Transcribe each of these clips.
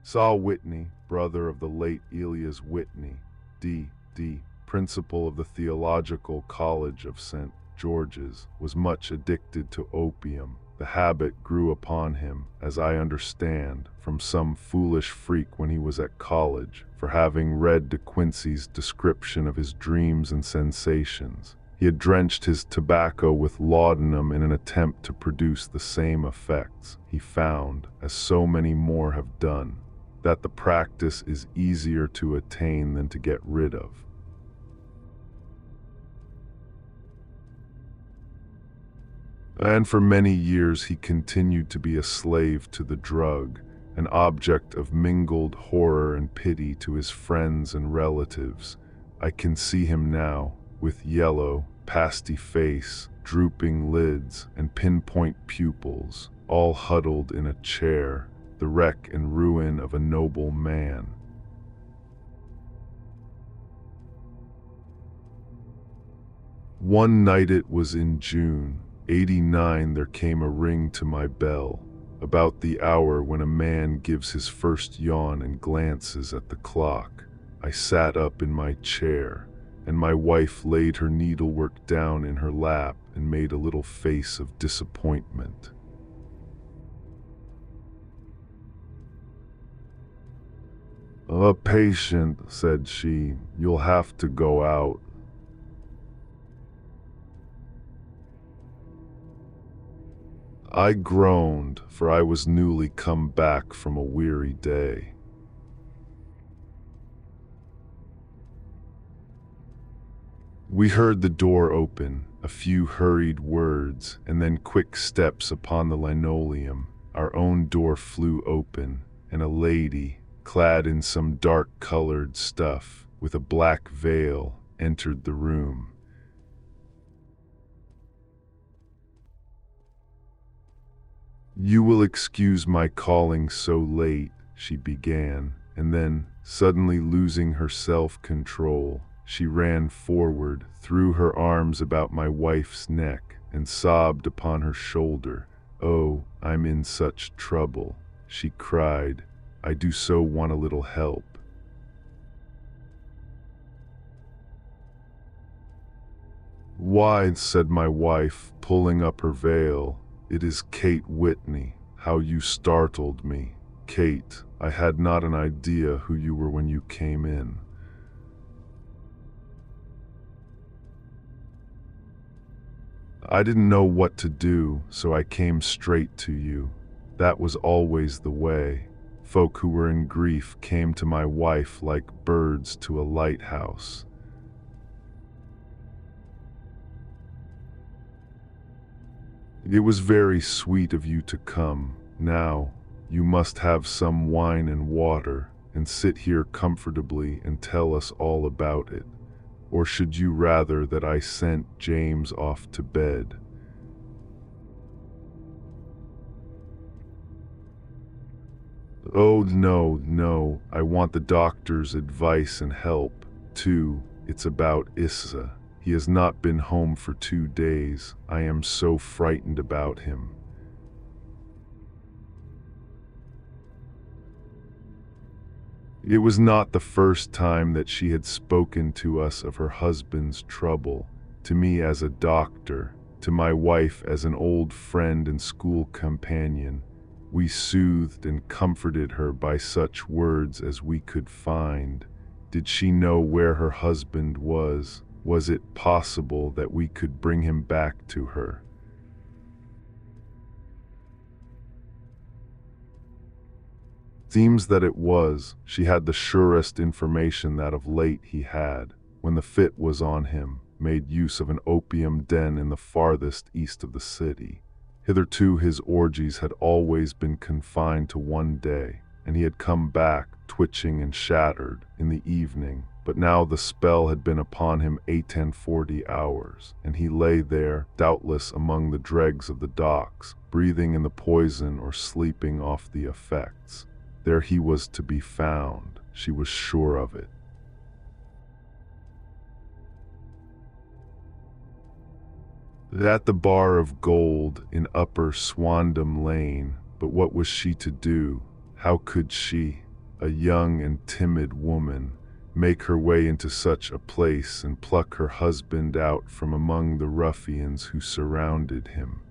Saul Whitney, brother of the late Elias Whitney, D.D., principal of the Theological College of St. George's, was much addicted to opium. The habit grew upon him, as I understand, from some foolish freak when he was at college, for having read De Quincey's description of his dreams and sensations. He had drenched his tobacco with laudanum in an attempt to produce the same effects. He found, as so many more have done, that the practice is easier to attain than to get rid of. And for many years he continued to be a slave to the drug, an object of mingled horror and pity to his friends and relatives. I can see him now, with yellow, pasty face, drooping lids, and pinpoint pupils, all huddled in a chair, the wreck and ruin of a noble man. One night, it was in June '89, there came a ring to my bell, about the hour when a man gives his first yawn and glances at the clock. I sat up in my chair, and my wife laid her needlework down in her lap and made a little face of disappointment. "A patient," said she. "You'll have to go out." I groaned, for I was newly come back from a weary day. We heard the door open, a few hurried words, and then quick steps upon the linoleum. Our own door flew open, and a lady, clad in some dark-colored stuff, with a black veil, entered the room. "You will excuse my calling so late," she began, and then, suddenly losing her self-control, she ran forward, threw her arms about my wife's neck, and sobbed upon her shoulder. "Oh, I'm in such trouble," she cried. "I do so want a little help." "Why," said my wife, pulling up her veil, "it is Kate Whitney. How you startled me. Kate, I had not an idea who you were when you came in." "I didn't know what to do, so I came straight to you. That was always the way. Folk who were in grief came to my wife like birds to a lighthouse." "It was very sweet of you to come. Now, you must have some wine and water, and sit here comfortably and tell us all about it. Or should you rather that I sent James off to bed?" "Oh, no, no, I want the doctor's advice and help, too. It's about Issa. He has not been home for 2 days. I am so frightened about him." It was not the first time that she had spoken to us of her husband's trouble, to me as a doctor, to my wife as an old friend and school companion. We soothed and comforted her by such words as we could find. Did she know where her husband was? Was it possible that we could bring him back to her? Seems that it was. She had the surest information that of late he had, when the fit was on him, made use of an opium den in the farthest east of the city. Hitherto his orgies had always been confined to one day, and he had come back, twitching and shattered, in the evening. But now the spell had been upon him 8 and 40 hours, and he lay there, doubtless among the dregs of the docks, breathing in the poison or sleeping off the effects. There he was to be found, she was sure of it. At the Bar of Gold in Upper Swandam Lane, but what was she to do? How could she? a young and timid woman, make her way into such a place and pluck her husband out from among the ruffians who surrounded him?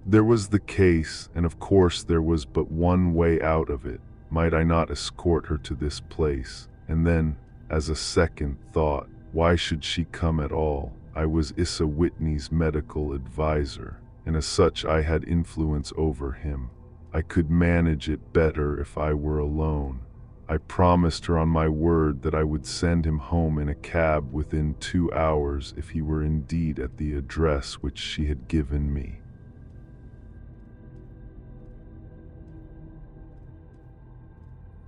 There was the case, and of course there was but one way out of it. Might I not escort her to this place? And then, as a second thought, why should she come at all? I was Issa Whitney's medical advisor, and as such I had influence over him. I could manage it better if I were alone. I promised her on my word that I would send him home in a cab within 2 hours if he were indeed at the address which she had given me.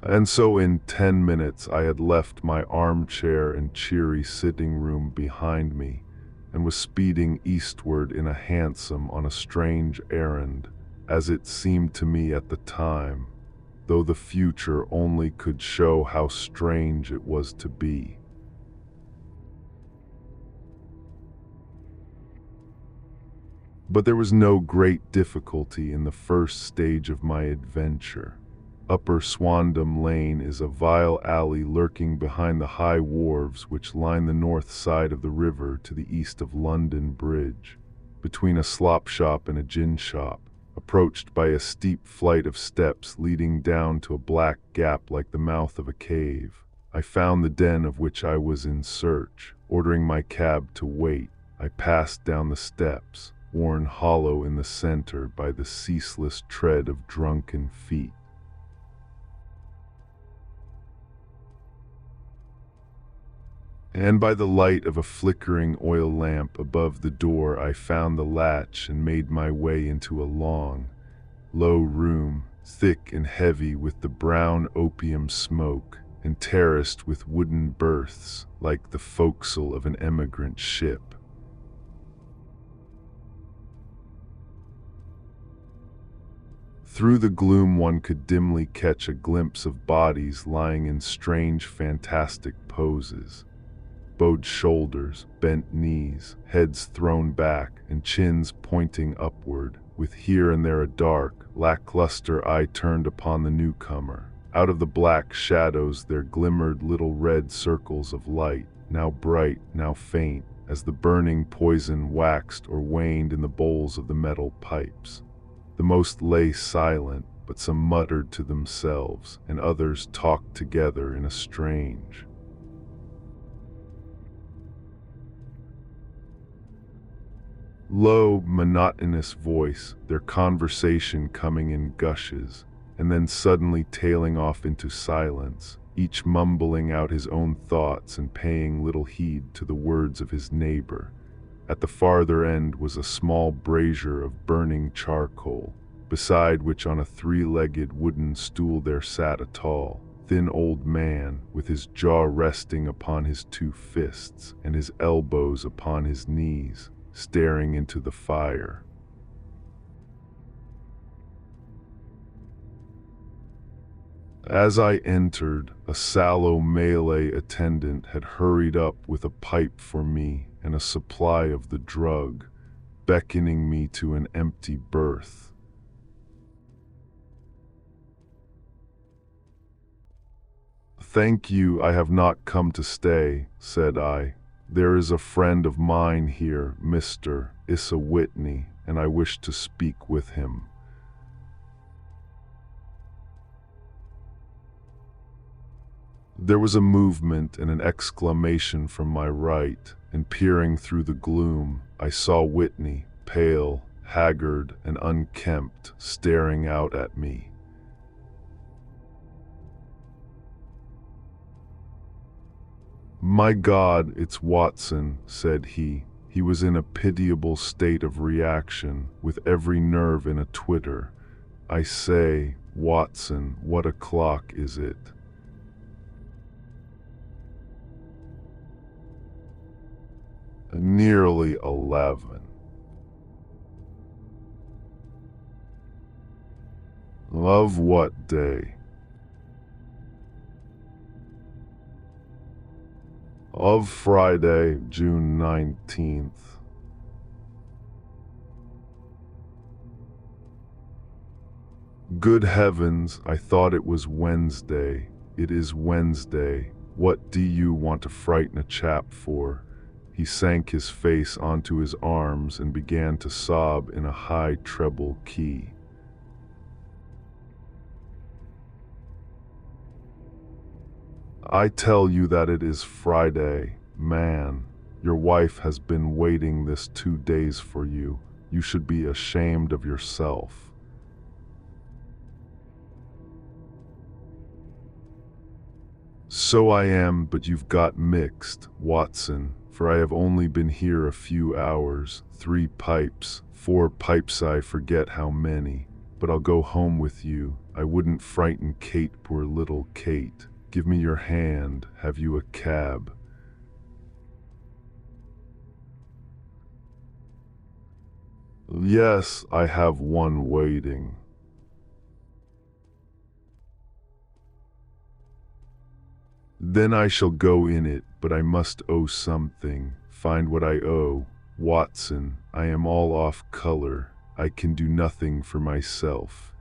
And so in 10 minutes I had left my armchair and cheery sitting room behind me, and was speeding eastward in a hansom on a strange errand, as it seemed to me at the time, though the future only could show how strange it was to be. But there was no great difficulty in the first stage of my adventure. Upper Swandam Lane is a vile alley lurking behind the high wharves which line the north side of the river to the east of London Bridge, between a slop shop and a gin shop, approached by a steep flight of steps leading down to a black gap like the mouth of a cave. I found the den of which I was in search. Ordering my cab to wait, I passed down the steps, worn hollow in the center by the ceaseless tread of drunken feet. And by the light of a flickering oil lamp above the door I found the latch and made my way into a long, low room, thick and heavy with the brown opium smoke, and terraced with wooden berths like the forecastle of an emigrant ship. Through the gloom one could dimly catch a glimpse of bodies lying in strange, fantastic poses. Bowed shoulders, bent knees, heads thrown back, and chins pointing upward, with here and there a dark, lackluster eye turned upon the newcomer. Out of the black shadows there glimmered little red circles of light, now bright, now faint, as the burning poison waxed or waned in the bowls of the metal pipes. The most lay silent, but some muttered to themselves, and others talked together in a strange, low, monotonous voice, their conversation coming in gushes, and then suddenly tailing off into silence, each mumbling out his own thoughts and paying little heed to the words of his neighbor. At the farther end was a small brazier of burning charcoal, beside which on a three-legged wooden stool there sat a tall, thin old man, with his jaw resting upon his 2 fists and his elbows upon his knees, staring into the fire. As I entered, a sallow Malay attendant had hurried up with a pipe for me and a supply of the drug, beckoning me to an empty berth. "Thank you, I have not come to stay," said I. "There is a friend of mine here, Mr. Issa Whitney, and I wish to speak with him." There was a movement and an exclamation from my right, and peering through the gloom, I saw Whitney, pale, haggard, and unkempt, staring out at me. "My God, it's Watson," said he. He was in a pitiable state of reaction, with every nerve in a twitter. "I say, Watson, what o'clock is it?" "Nearly 11. "Of what day?" "Of Friday, June 19th. Good heavens, I thought it was Wednesday. It is Wednesday. What do you want to frighten a chap for? He sank his face onto his arms and began to sob in a high treble key. I tell you that it is Friday, man. Your wife has been waiting this 2 days for you. You should be ashamed of yourself. So I am, but you've got mixed, Watson, for I have only been here a few hours, 3 pipes, 4 pipes, I forget how many, but I'll go home with you. I wouldn't frighten Kate, poor little Kate. Give me your hand. Have you a cab? Yes, I have one waiting. Then I shall go in it, but I must owe something. Find what I owe. Watson, I am all off color. I can do nothing for myself.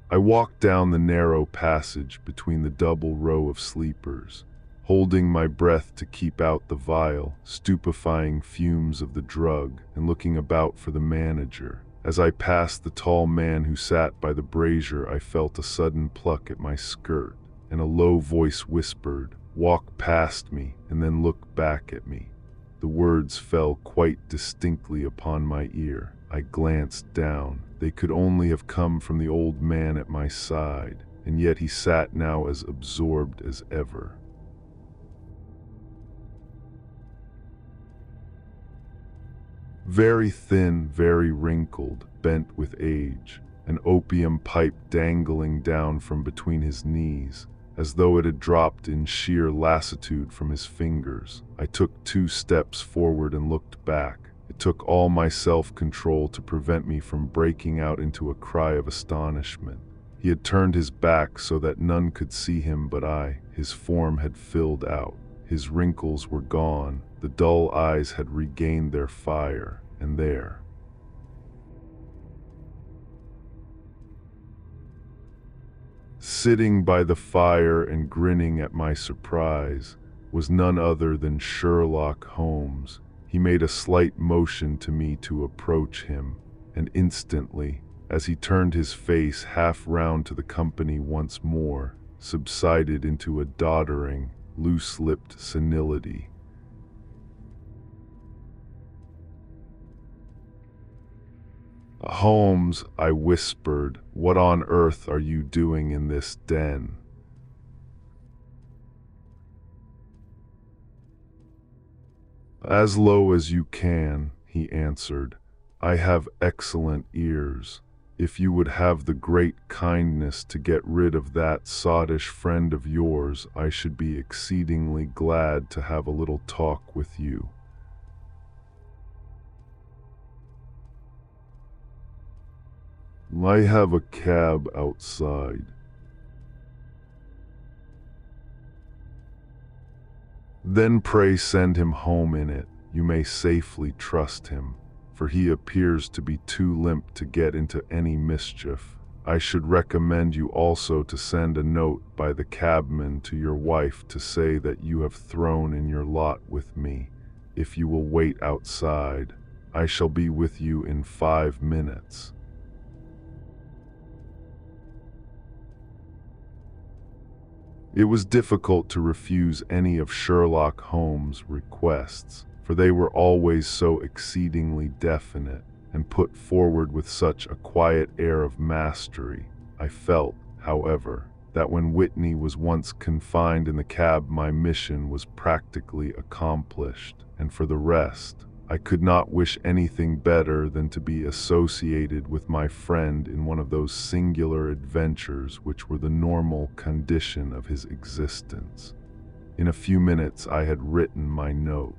I walked down the narrow passage between the double row of sleepers, holding my breath to keep out the vile, stupefying fumes of the drug and looking about for the manager. As I passed the tall man who sat by the brazier, I felt a sudden pluck at my skirt, and a low voice whispered, "Walk past me, and then look back at me." The words fell quite distinctly upon my ear. I glanced down. They could only have come from the old man at my side, and yet he sat now as absorbed as ever. Very thin, very wrinkled, bent with age, an opium pipe dangling down from between his knees, as though it had dropped in sheer lassitude from his fingers. I took 2 steps forward and looked back. It took all my self-control to prevent me from breaking out into a cry of astonishment. He had turned his back so that none could see him but I. His form had filled out. His wrinkles were gone. The dull eyes had regained their fire, and there, sitting by the fire and grinning at my surprise, was none other than Sherlock Holmes. He made a slight motion to me to approach him, and instantly, as he turned his face half round to the company once more, subsided into a doddering, loose-lipped senility. "Holmes," I whispered, "what on earth are you doing in this den?" "As low as you can," he answered. "I have excellent ears. If you would have the great kindness to get rid of that sottish friend of yours, I should be exceedingly glad to have a little talk with you." "I have a cab outside." "Then pray send him home in it. You may safely trust him, for he appears to be too limp to get into any mischief. I should recommend you also to send a note by the cabman to your wife to say that you have thrown in your lot with me. If you will wait outside, I shall be with you in 5 minutes. It was difficult to refuse any of Sherlock Holmes' requests, for they were always so exceedingly definite, and put forward with such a quiet air of mastery. I felt, however, that when Whitney was once confined in the cab, my mission was practically accomplished, and for the rest, I could not wish anything better than to be associated with my friend in one of those singular adventures which were the normal condition of his existence. In a few minutes I had written my note.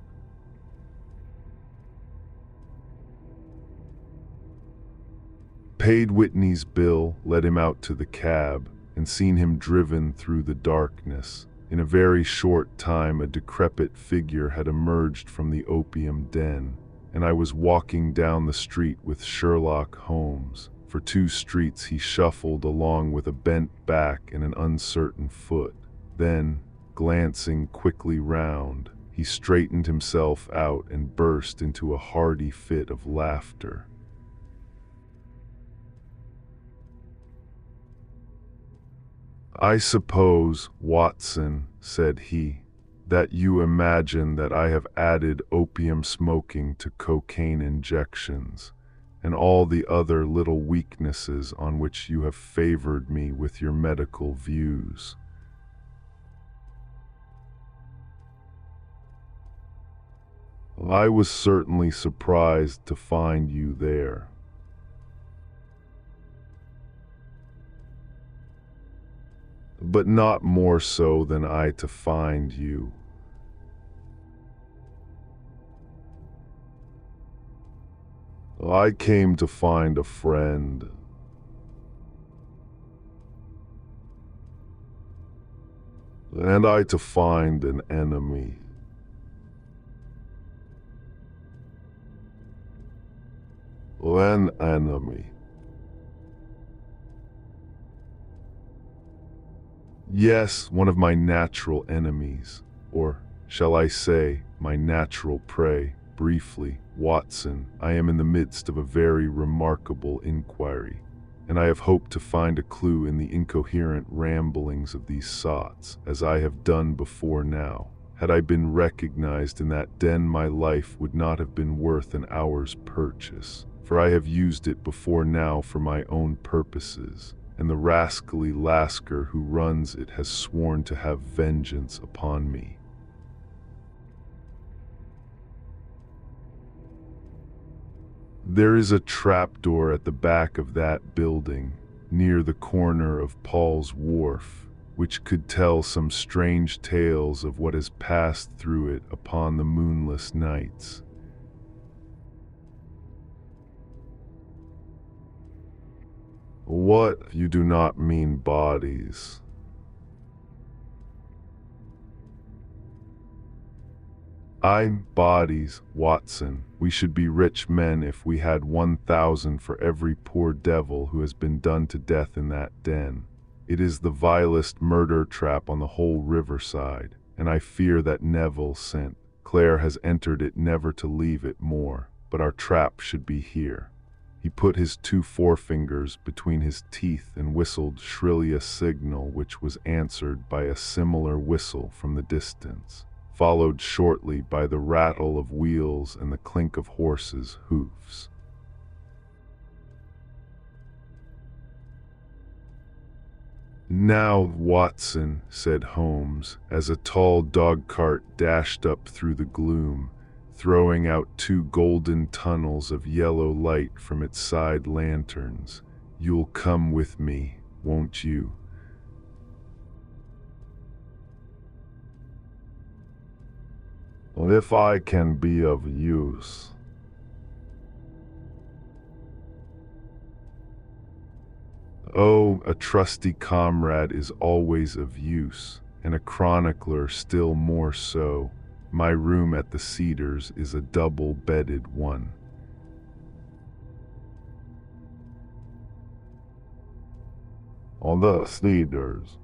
Paid Whitney's bill, led him out to the cab, and seen him driven through the darkness. In a very short time a decrepit figure had emerged from the opium den. and I was walking down the street with Sherlock Holmes. For 2 streets he shuffled along with a bent back and an uncertain foot. Then, glancing quickly round, he straightened himself out and burst into a hearty fit of laughter. "I suppose, Watson," said he, "that you imagine that I have added opium smoking to cocaine injections, and all the other little weaknesses on which you have favored me with your medical views. I was certainly surprised to find you there. But not more so than I to find you. I came to find a friend. And I to find an enemy. An enemy. Yes, one of my natural enemies, or shall I say, my natural prey. Briefly, Watson, I am in the midst of a very remarkable inquiry, and I have hoped to find a clue in the incoherent ramblings of these sots, as I have done before now. Had I been recognized in that den, my life would not have been worth an hour's purchase, for I have used it before now for my own purposes, and the rascally Lascar who runs it has sworn to have vengeance upon me. There is a trapdoor at the back of that building, near the corner of Paul's Wharf, which could tell some strange tales of what has passed through it upon the moonless nights. What, you do not mean bodies? Bodies, Watson. We should be rich men if we had 1,000 for every poor devil who has been done to death in that den. It is the vilest murder trap on the whole riverside, and I fear that Neville sent. Clare has entered it never to leave it more, but our trap should be here. He put his 2 forefingers between his teeth and whistled shrilly a signal which was answered by a similar whistle from the distance, followed shortly by the rattle of wheels and the clink of horses' hoofs. "Now, Watson," said Holmes, as a tall dog-cart dashed up through the gloom, throwing out 2 golden tunnels of yellow light from its side lanterns, "you'll come with me, won't you?" "If I can be of use." "Oh, a trusty comrade is always of use, and a chronicler still more so. My room at the Cedars is a double-bedded one." "On the Cedars?"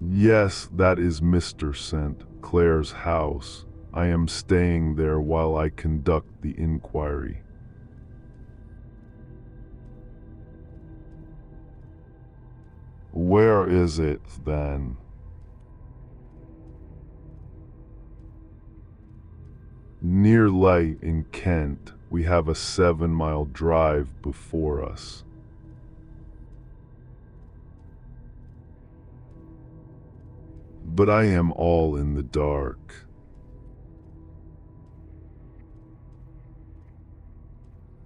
"Yes, that is Mr. St. Clare's house. I am staying there while I conduct the inquiry." "Where is it, then?" "Near Leigh in Kent. We have a 7-mile drive before us." "But I am all in the dark."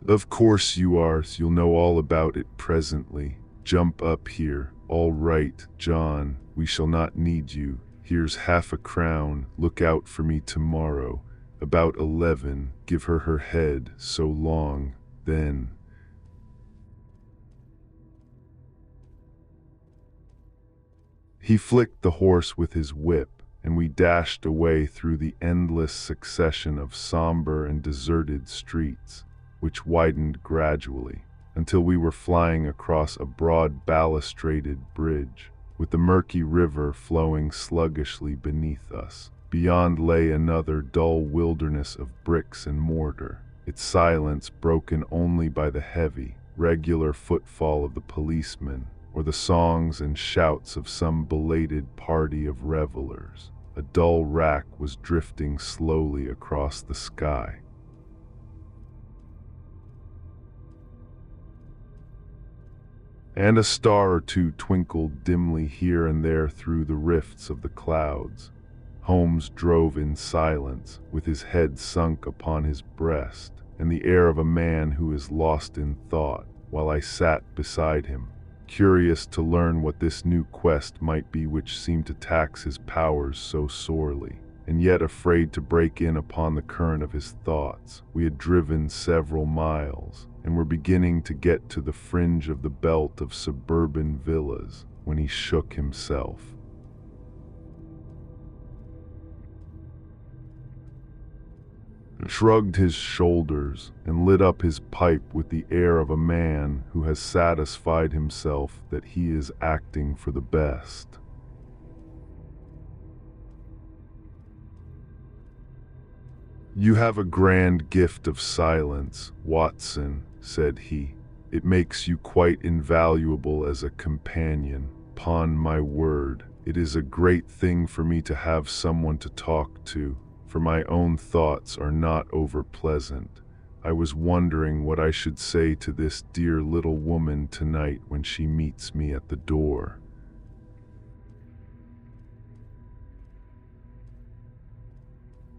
"Of course you are. You'll know all about it presently. Jump up here." "All right, John, we shall not need you. Here's £50. Look out for me tomorrow. About 11, give her her head. So long, then." He flicked the horse with his whip, and we dashed away through the endless succession of somber and deserted streets, which widened gradually, until we were flying across a broad balustraded bridge, with the murky river flowing sluggishly beneath us. Beyond lay another dull wilderness of bricks and mortar, its silence broken only by the heavy, regular footfall of the policemen, or the songs and shouts of some belated party of revelers. A dull rack was drifting slowly across the sky. And a star or two twinkled dimly here and there through the rifts of the clouds. Holmes drove in silence, with his head sunk upon his breast, and the air of a man who is lost in thought, while I sat beside him, curious to learn what this new quest might be which seemed to tax his powers so sorely, and yet afraid to break in upon the current of his thoughts. We had driven several miles, and were beginning to get to the fringe of the belt of suburban villas, when he shook himself. Shrugged his shoulders, and lit up his pipe with the air of a man who has satisfied himself that he is acting for the best. "You have a grand gift of silence, Watson," said he. "It makes you quite invaluable as a companion. 'Pon my word, it is a great thing for me to have someone to talk to, for my own thoughts are not over-pleasant. I was wondering what I should say to this dear little woman tonight when she meets me at the door."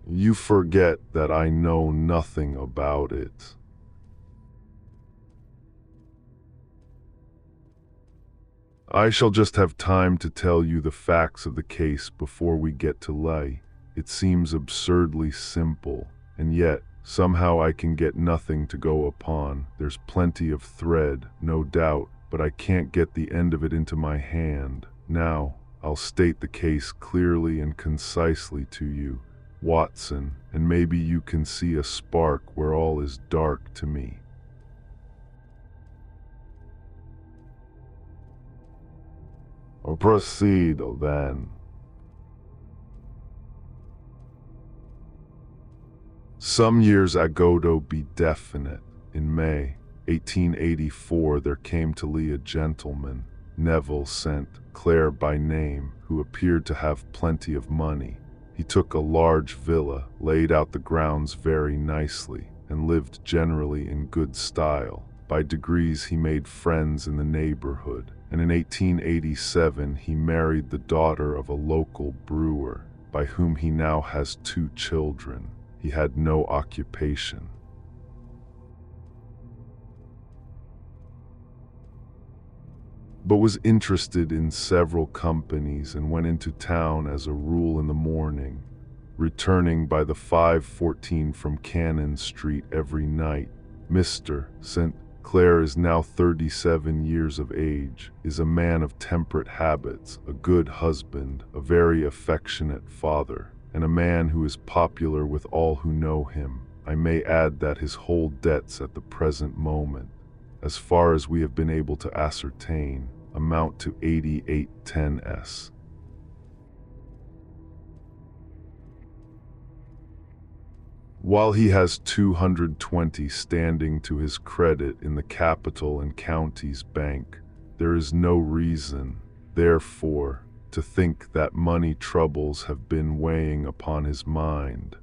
"You forget that I know nothing about it." "I shall just have time to tell you the facts of the case before we get to lay. It seems absurdly simple, and yet somehow I can get nothing to go upon. There's plenty of thread, no doubt, but I can't get the end of it into my hand. Now, I'll state the case clearly and concisely to you, Watson, and maybe you can see a spark where all is dark to me." "Proceed, then." "Some years ago, to be definite, in May 1884, there came to Lee a gentleman, Neville St. Clair by name, who appeared to have plenty of money. He took a large villa, laid out the grounds very nicely, and lived generally in good style. By degrees he made friends in the neighborhood, and in 1887 he married the daughter of a local brewer, by whom he now has 2 children. He had no occupation. But was interested in several companies and went into town as a rule in the morning, returning by the 5:14 from Cannon Street every night. Mr. St. Clair is now 37 years of age, is a man of temperate habits, a good husband, a very affectionate father, and a man who is popular with all who know him. I may add that his whole debts at the present moment, as far as we have been able to ascertain, amount to 8810s. While he has 220 standing to his credit in the Capital and Counties Bank, there is no reason, therefore, to think that money troubles have been weighing upon his mind.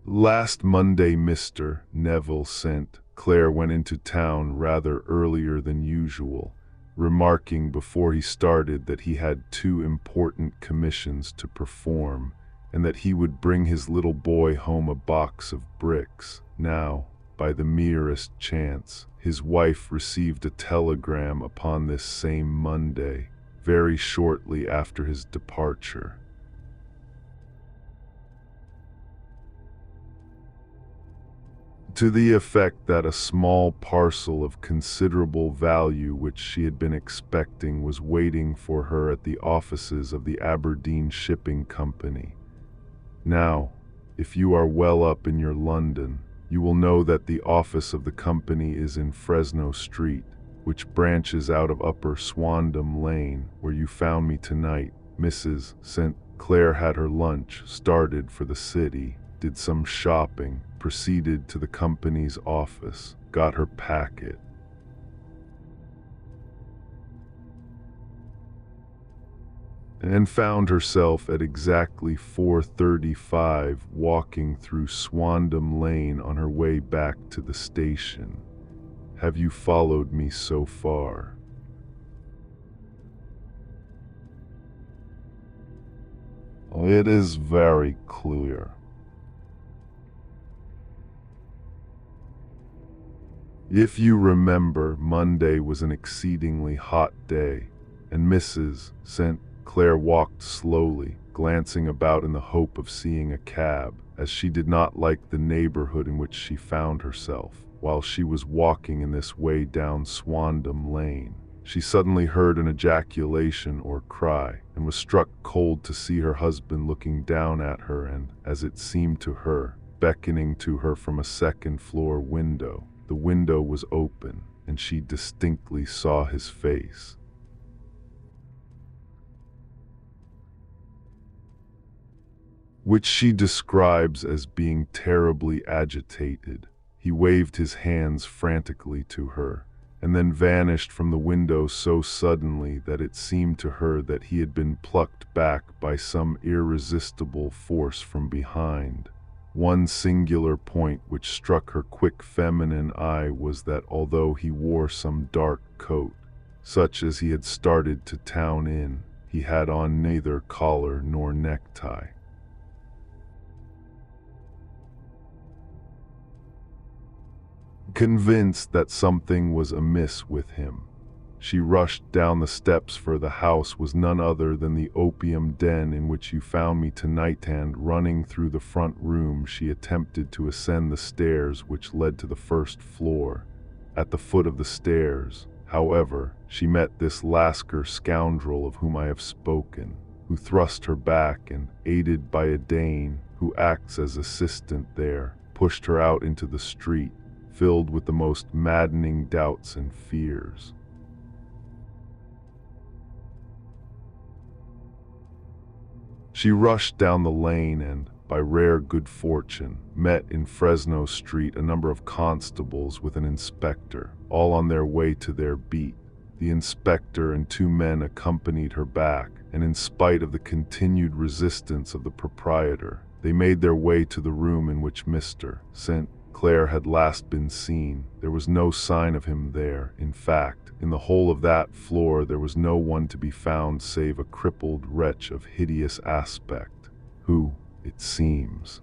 Last Monday Mr. Neville St. Clair went into town rather earlier than usual, remarking before he started that he had 2 important commissions to perform, and that he would bring his little boy home a box of bricks. Now, by the merest chance, his wife received a telegram upon this same Monday, very shortly after his departure. to the effect that a small parcel of considerable value which she had been expecting was waiting for her at the offices of the Aberdeen Shipping Company. Now, if you are well up in your London, you will know that the office of the company is in Fresno Street, which branches out of Upper Swandam Lane, where you found me tonight. Mrs. St. Clair had her lunch, started for the city, did some shopping, proceeded to the company's office, got her packet, and found herself at exactly 4:35 walking through Swandam Lane on her way back to the station. Have you followed me so far? It is very clear. If you remember, Monday was an exceedingly hot day, and Mrs. St. Clair walked slowly, glancing about in the hope of seeing a cab, as she did not like the neighborhood in which she found herself. While she was walking in this way down Swandam Lane, she suddenly heard an ejaculation or cry, and was struck cold to see her husband looking down at her and, as it seemed to her, beckoning to her from a second-floor window. The window was open, and she distinctly saw his face, which she describes as being terribly agitated. He waved his hands frantically to her, and then vanished from the window so suddenly that it seemed to her that he had been plucked back by some irresistible force from behind. One singular point which struck her quick feminine eye was that although he wore some dark coat, such as he had started to town in, he had on neither collar nor necktie. Convinced that something was amiss with him, she rushed down the steps, for the house was none other than the opium den in which you found me tonight, and running through the front room, she attempted to ascend the stairs which led to the first floor. At the foot of the stairs, however, she met this Lascar scoundrel of whom I have spoken, who thrust her back and, aided by a Dane who acts as assistant there, pushed her out into the street, filled with the most maddening doubts and fears. She rushed down the lane and, by rare good fortune, met in Fresno Street a number of constables with an inspector, all on their way to their beat. The inspector and two men accompanied her back, and in spite of the continued resistance of the proprietor, they made their way to the room in which Mr. St. Clair had last been seen. There was no sign of him there. In fact, in the whole of that floor there was no one to be found save a crippled wretch of hideous aspect, who, it seems,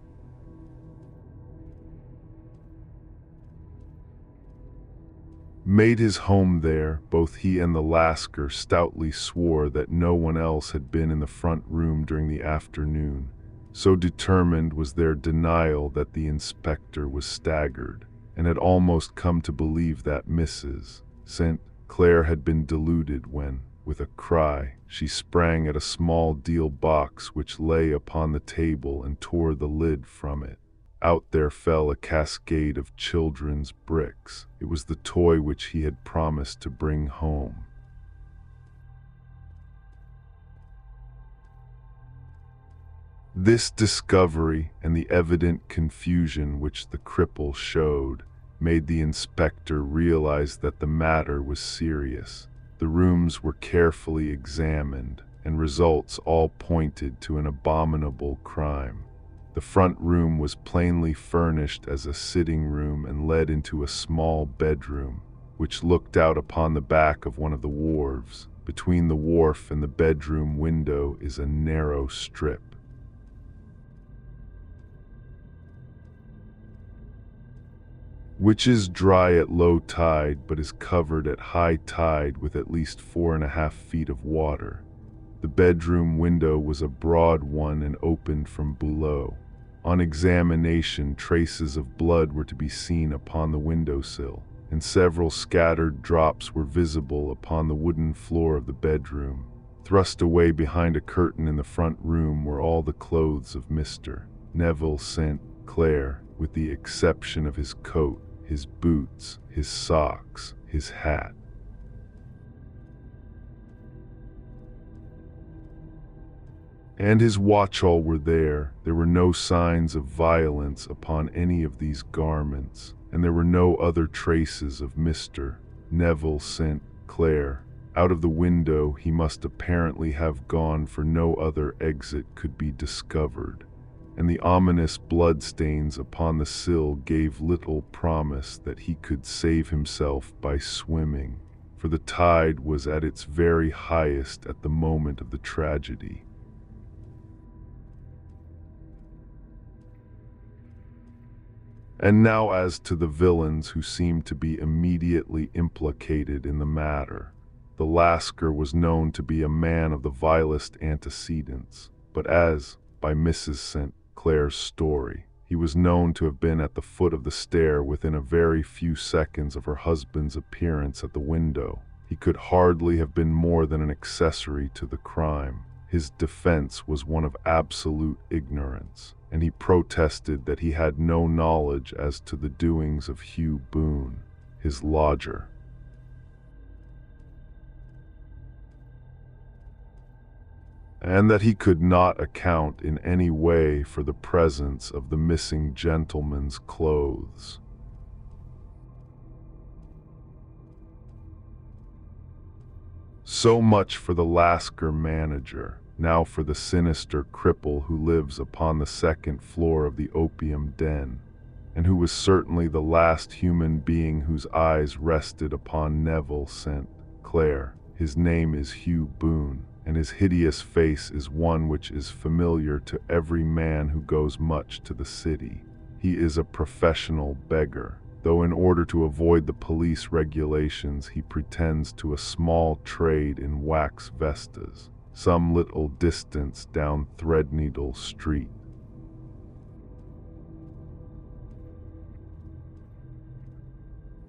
made his home there. Both he and the Lascar stoutly swore that no one else had been in the front room during the afternoon. So determined was their denial that the inspector was staggered, and had almost come to believe that Mrs. St. Clair had been deluded when, with a cry, she sprang at a small deal box which lay upon the table and tore the lid from it. Out there fell a cascade of children's bricks. It was the toy which he had promised to bring home. This discovery and the evident confusion which the cripple showed made the inspector realize that the matter was serious. The rooms were carefully examined, and results all pointed to an abominable crime. The front room was plainly furnished as a sitting room and led into a small bedroom, which looked out upon the back of one of the wharves. Between the wharf and the bedroom window is a narrow strip, which is dry at low tide but is covered at high tide with at least 4.5 feet of water. The bedroom window was a broad one and opened from below. On examination, traces of blood were to be seen upon the windowsill, and several scattered drops were visible upon the wooden floor of the bedroom. Thrust away behind a curtain in the front room were all the clothes of Mr. Neville St. Clair, with the exception of his coat, his boots, his socks, his hat. And his watch-all were there. There were no signs of violence upon any of these garments, and there were no other traces of Mr. Neville St. Clair. Out of the window he must apparently have gone, for no other exit could be discovered, and the ominous bloodstains upon the sill gave little promise that he could save himself by swimming, for the tide was at its very highest at the moment of the tragedy. And now as to the villains who seemed to be immediately implicated in the matter. The Lascar was known to be a man of the vilest antecedents, but as, by Mrs. St. Clair's story, he was known to have been at the foot of the stair within a very few seconds of her husband's appearance at the window, he could hardly have been more than an accessory to the crime. His defense was one of absolute ignorance, and he protested that he had no knowledge as to the doings of Hugh Boone, his lodger. And that he could not account in any way for the presence of the missing gentleman's clothes. So much for the Lascar manager. Now for the sinister cripple who lives upon the second floor of the opium den, and who was certainly the last human being whose eyes rested upon Neville St. Clair. His name is Hugh Boone, and his hideous face is one which is familiar to every man who goes much to the city. He is a professional beggar, though in order to avoid the police regulations he pretends to a small trade in wax vestas, some little distance down Threadneedle Street.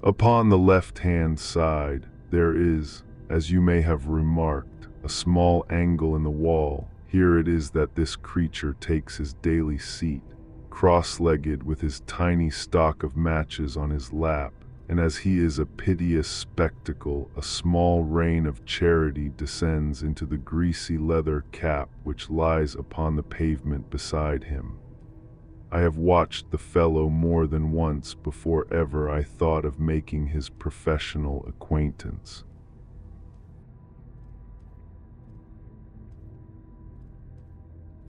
Upon the left-hand side there is, as you may have remarked, a small angle in the wall. Here it is that this creature takes his daily seat, cross-legged with his tiny stock of matches on his lap, and as he is a piteous spectacle, a small rain of charity descends into the greasy leather cap which lies upon the pavement beside him. I have watched the fellow more than once before ever I thought of making his professional acquaintance.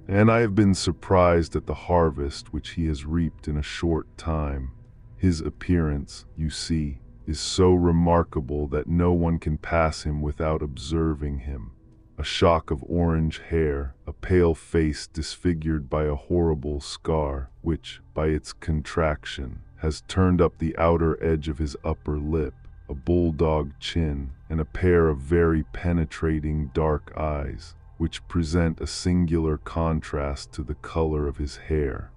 And I have been surprised at the harvest which he has reaped in a short time. His appearance, you see, is so remarkable that no one can pass him without observing him. A shock of orange hair, a pale face disfigured by a horrible scar, which, by its contraction, has turned up the outer edge of his upper lip, a bulldog chin, and a pair of very penetrating dark eyes, which present a singular contrast to the color of his hair.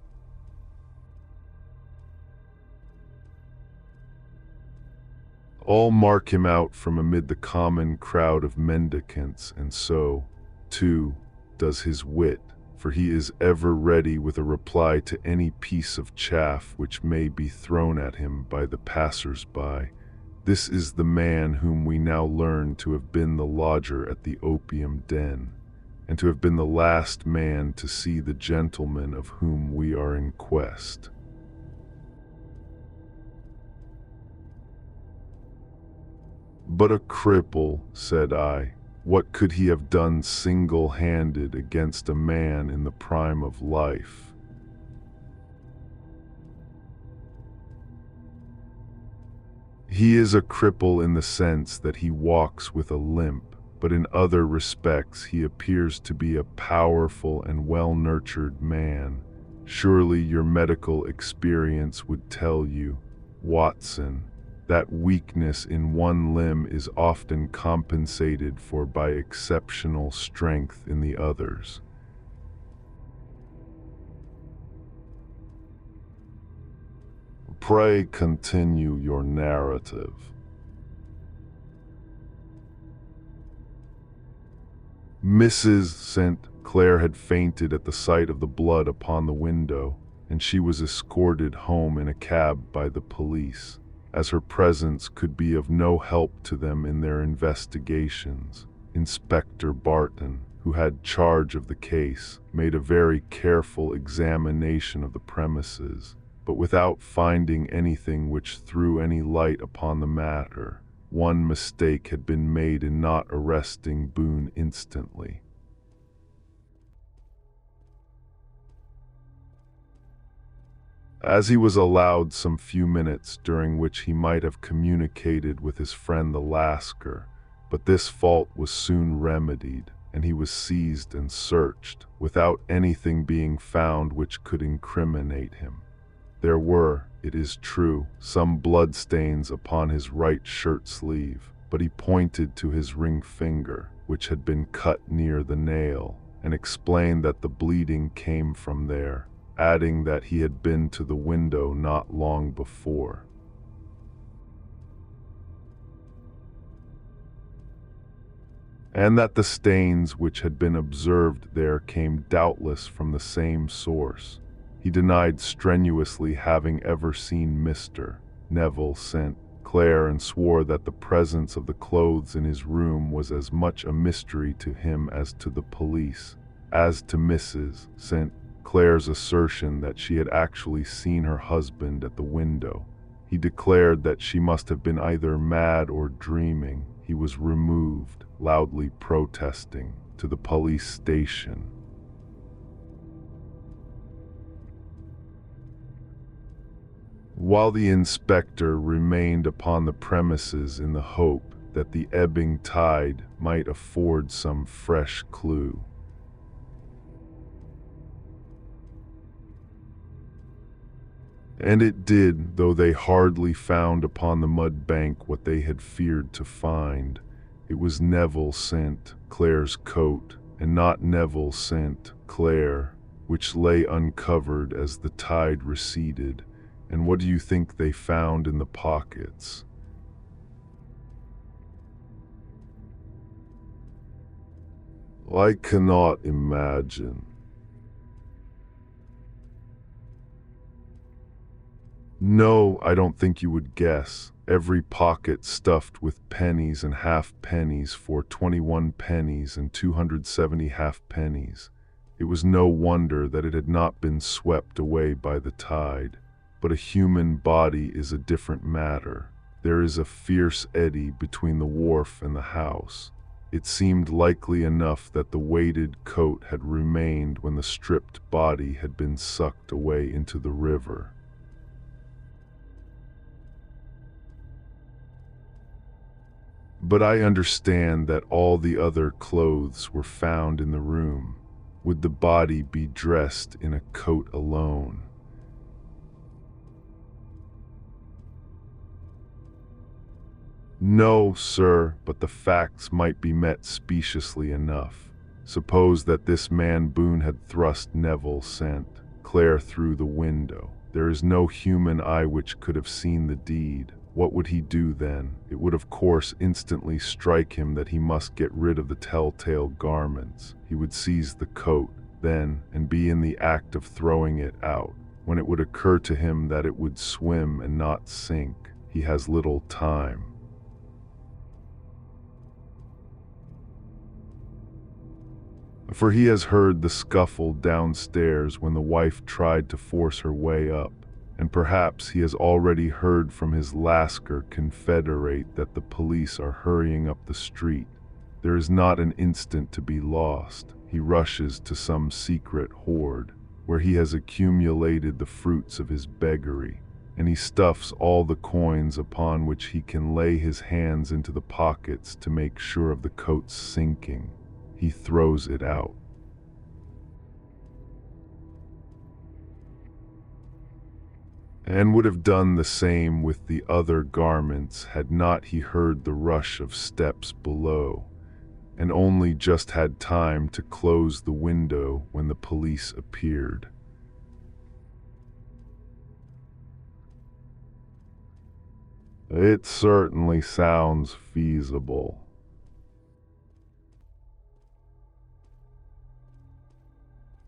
All mark him out from amid the common crowd of mendicants, and so, too, does his wit, for he is ever ready with a reply to any piece of chaff which may be thrown at him by the passers-by. This is the man whom we now learn to have been the lodger at the opium den, and to have been the last man to see the gentleman of whom we are in quest. But a cripple, said I. What could he have done single-handed against a man in the prime of life? He is a cripple in the sense that he walks with a limp, but in other respects he appears to be a powerful and well-nurtured man. Surely your medical experience would tell you, Watson, that weakness in one limb is often compensated for by exceptional strength in the others. Pray continue your narrative. Mrs. St. Clair had fainted at the sight of the blood upon the window, and she was escorted home in a cab by the police, as her presence could be of no help to them in their investigations. Inspector Barton, who had charge of the case, made a very careful examination of the premises, but without finding anything which threw any light upon the matter. One mistake had been made in not arresting Boone instantly. As he was allowed some few minutes during which he might have communicated with his friend the Lascar, but this fault was soon remedied, and he was seized and searched, without anything being found which could incriminate him. There were, it is true, some bloodstains upon his right shirt sleeve, but he pointed to his ring finger, which had been cut near the nail, and explained that the bleeding came from there, adding that he had been to the window not long before. And that the stains which had been observed there came doubtless from the same source. He denied strenuously having ever seen Mr. Neville St. Clair, and swore that the presence of the clothes in his room was as much a mystery to him as to the police. As to Mrs. St. Clair's assertion that she had actually seen her husband at the window, he declared that she must have been either mad or dreaming. He was removed, loudly protesting, to the police station. While the inspector remained upon the premises in the hope that the ebbing tide might afford some fresh clue. And it did, though they hardly found upon the mud bank what they had feared to find. It was Neville St. Clair's coat, and not Neville St. Clair, which lay uncovered as the tide receded. And what do you think they found in the pockets? I cannot imagine. No, I don't think you would guess. Every pocket stuffed with pennies and half pennies for 21 pennies and 270 half pennies. It was no wonder that it had not been swept away by the tide. But a human body is a different matter. There is a fierce eddy between the wharf and the house. It seemed likely enough that the weighted coat had remained when the stripped body had been sucked away into the river. But I understand that all the other clothes were found in the room. Would the body be dressed in a coat alone? No, sir, but the facts might be met speciously enough. Suppose that this man Boone had thrust Neville St. Clair through the window. There is no human eye which could have seen the deed. What would he do then? It would of course instantly strike him that he must get rid of the telltale garments. He would seize the coat, then, and be in the act of throwing it out, when it would occur to him that it would swim and not sink. He has little time. For he has heard the scuffle downstairs when the wife tried to force her way up, and perhaps he has already heard from his Lascar confederate that the police are hurrying up the street. There is not an instant to be lost. He rushes to some secret hoard, where he has accumulated the fruits of his beggary, and he stuffs all the coins upon which he can lay his hands into the pockets to make sure of the coat's sinking. He throws it out. And would have done the same with the other garments had not he heard the rush of steps below, and only just had time to close the window when the police appeared. It certainly sounds feasible.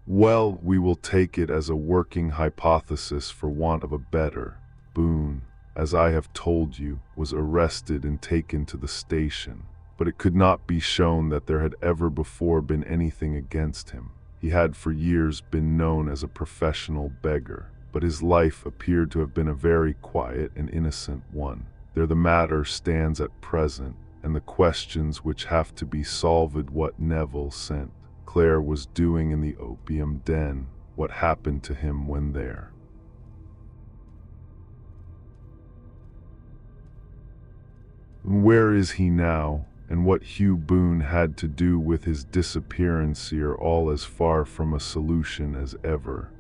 Well, we will take it as a working hypothesis for want of a better. Boone, as I have told you, was arrested and taken to the station, but it could not be shown that there had ever before been anything against him. He had for years been known as a professional beggar, but his life appeared to have been a very quiet and innocent one. There the matter stands at present, and the questions which have to be solved: what Neville sent Claire was doing in the opium den, what happened to him when there. Where is he now, and what Hugh Boone had to do with his disappearance are all as far from a solution as ever.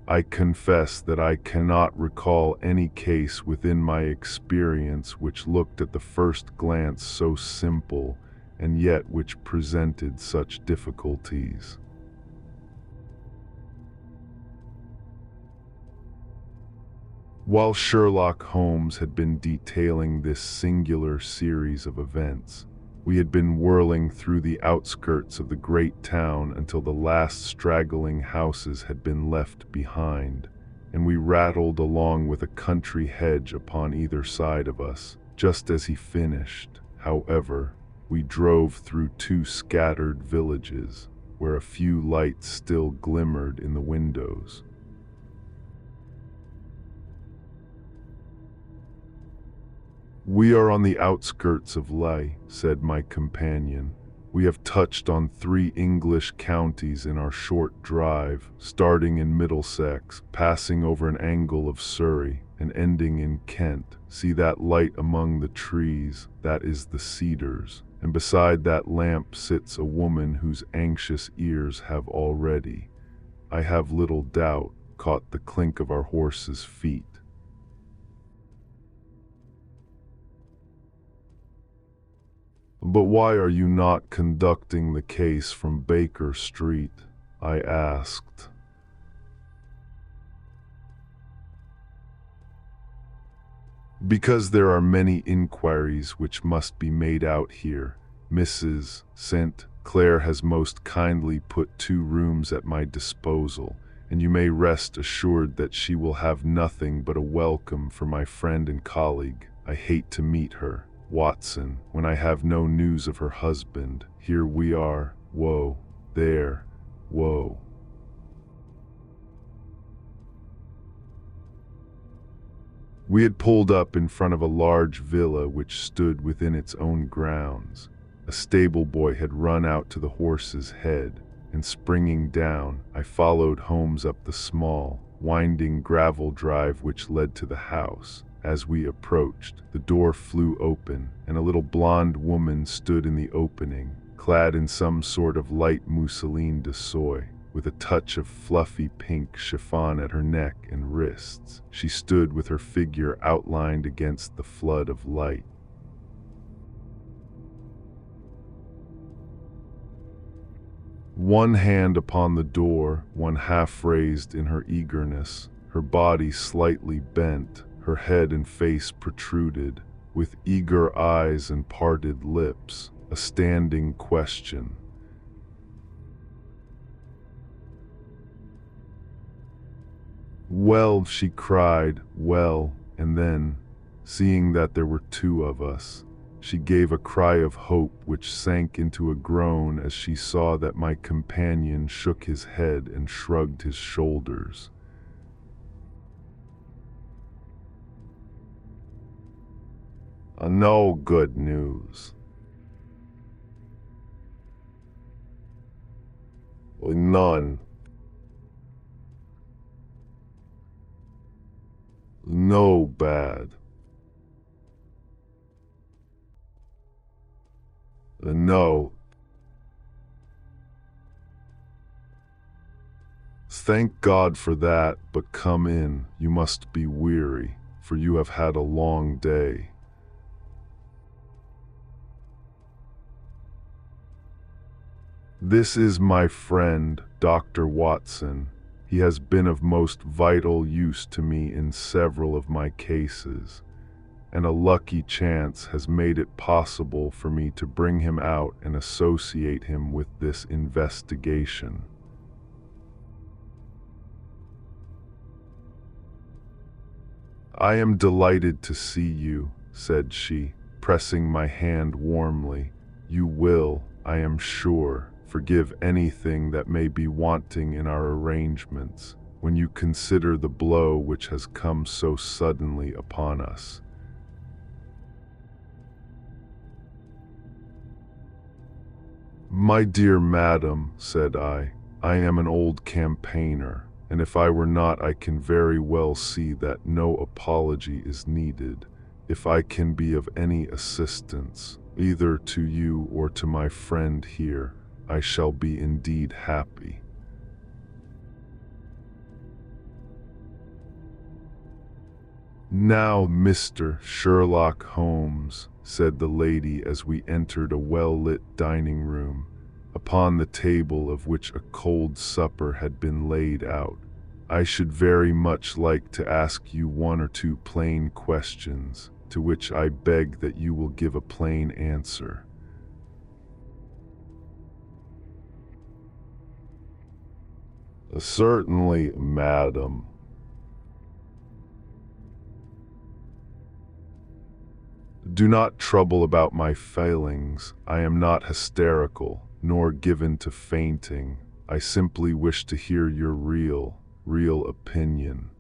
I confess that I cannot recall any case within my experience which looked at the first glance so simple, and yet which presented such difficulties. While Sherlock Holmes had been detailing this singular series of events, we had been whirling through the outskirts of the great town until the last straggling houses had been left behind, and we rattled along with a country hedge upon either side of us. Just as he finished, however, we drove through two scattered villages, where a few lights still glimmered in the windows. "We are on the outskirts of Ley," said my companion. "We have touched on 3 English counties in our short drive, starting in Middlesex, passing over an angle of Surrey, and ending in Kent. See that light among the trees? That is the Cedars. And beside that lamp sits a woman whose anxious ears have already, I have little doubt, caught the clink of our horses' feet." "But why are you not conducting the case from Baker Street?" I asked. "Because there are many inquiries which must be made out here. Mrs. St. Clair has most kindly put 2 rooms at my disposal, and you may rest assured that she will have nothing but a welcome for my friend and colleague. I hate to meet her, Watson, when I have no news of her husband. Here we are, woe, there, woe." We had pulled up in front of a large villa which stood within its own grounds. A stable boy had run out to the horse's head, and springing down, I followed Holmes up the small, winding gravel drive which led to the house. As we approached, the door flew open, and a little blonde woman stood in the opening, clad in some sort of light mousseline de soie, with a touch of fluffy pink chiffon at her neck and wrists. She stood with her figure outlined against the flood of light. One hand upon the door, one half raised in her eagerness, her body slightly bent, her head and face protruded, with eager eyes and parted lips, a standing question. "Well," she cried, "well," and then, seeing that there were 2 of us, she gave a cry of hope which sank into a groan as she saw that my companion shook his head and shrugged his shoulders. "No good news. None. No bad. No. Thank God for that, but come in. You must be weary, for you have had a long day." "This is my friend, Dr. Watson. He has been of most vital use to me in several of my cases. and a lucky chance has made it possible for me to bring him out and associate him with this investigation. I am delighted to see you, said she, pressing my hand warmly. You will, I am sure, forgive anything that may be wanting in our arrangements, when you consider the blow which has come so suddenly upon us. My dear madam, said I am an old campaigner, and if I were not, I can very well see that no apology is needed. If I can be of any assistance, either to you or to my friend here, I shall be indeed happy. Now, Mr. Sherlock Holmes, said the lady as we entered a well-lit dining room, upon the table of which a cold supper had been laid out, I should very much like to ask you one or two plain questions, to which I beg that you will give a plain answer. Certainly, madam. Do not trouble about my failings. I am not hysterical, nor given to fainting. I simply wish to hear your real opinion.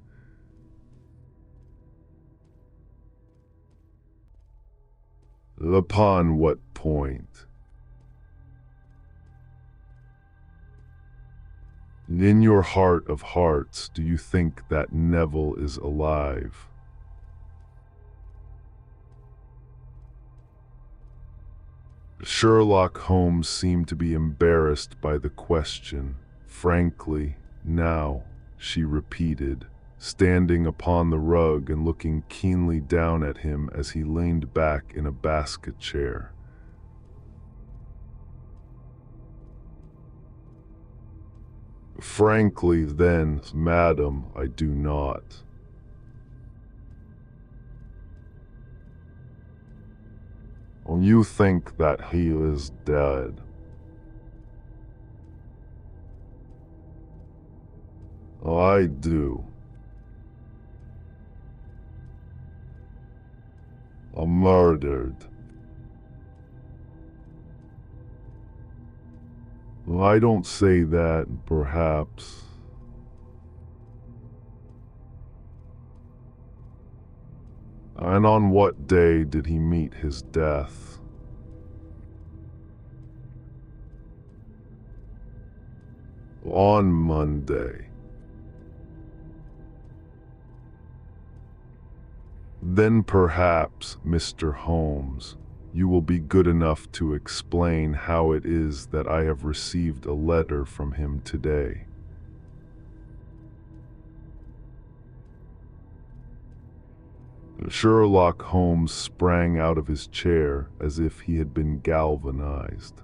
Upon what point? In your heart of hearts, do you think that Neville is alive? Sherlock Holmes seemed to be embarrassed by the question. Frankly, now, she repeated, standing upon the rug and looking keenly down at him as he leaned back in a basket chair. Frankly, then, madam, I do not. You think that he is dead? I do. Murdered. I don't say that, perhaps. And on what day did he meet his death? On Monday. Then perhaps, Mr. Holmes, you will be good enough to explain how it is that I have received a letter from him today. Sherlock Holmes sprang out of his chair as if he had been galvanized.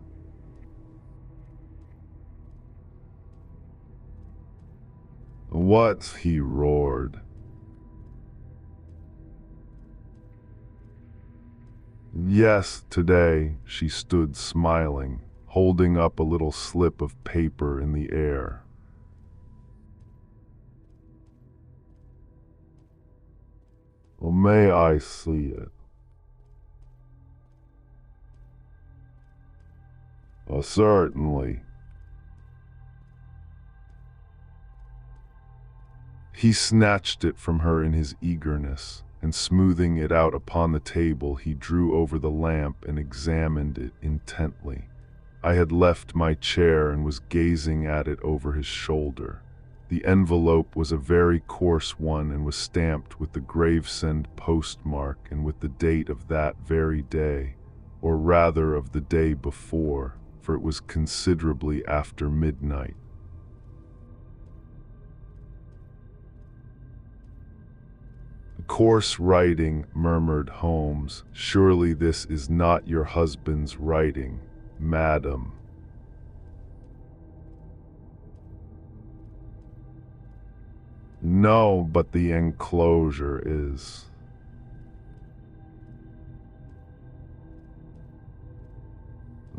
What? He roared. Yes, today, she stood smiling, holding up a little slip of paper in the air. Well, may I see it? Certainly. He snatched it from her in his eagerness, and smoothing it out upon the table, he drew over the lamp and examined it intently. I had left my chair and was gazing at it over his shoulder. The envelope was a very coarse one and was stamped with the Gravesend postmark and with the date of that very day, or rather of the day before, for it was considerably after midnight. Coarse writing, murmured Holmes. Surely this is not your husband's writing, madam. No, but the enclosure is.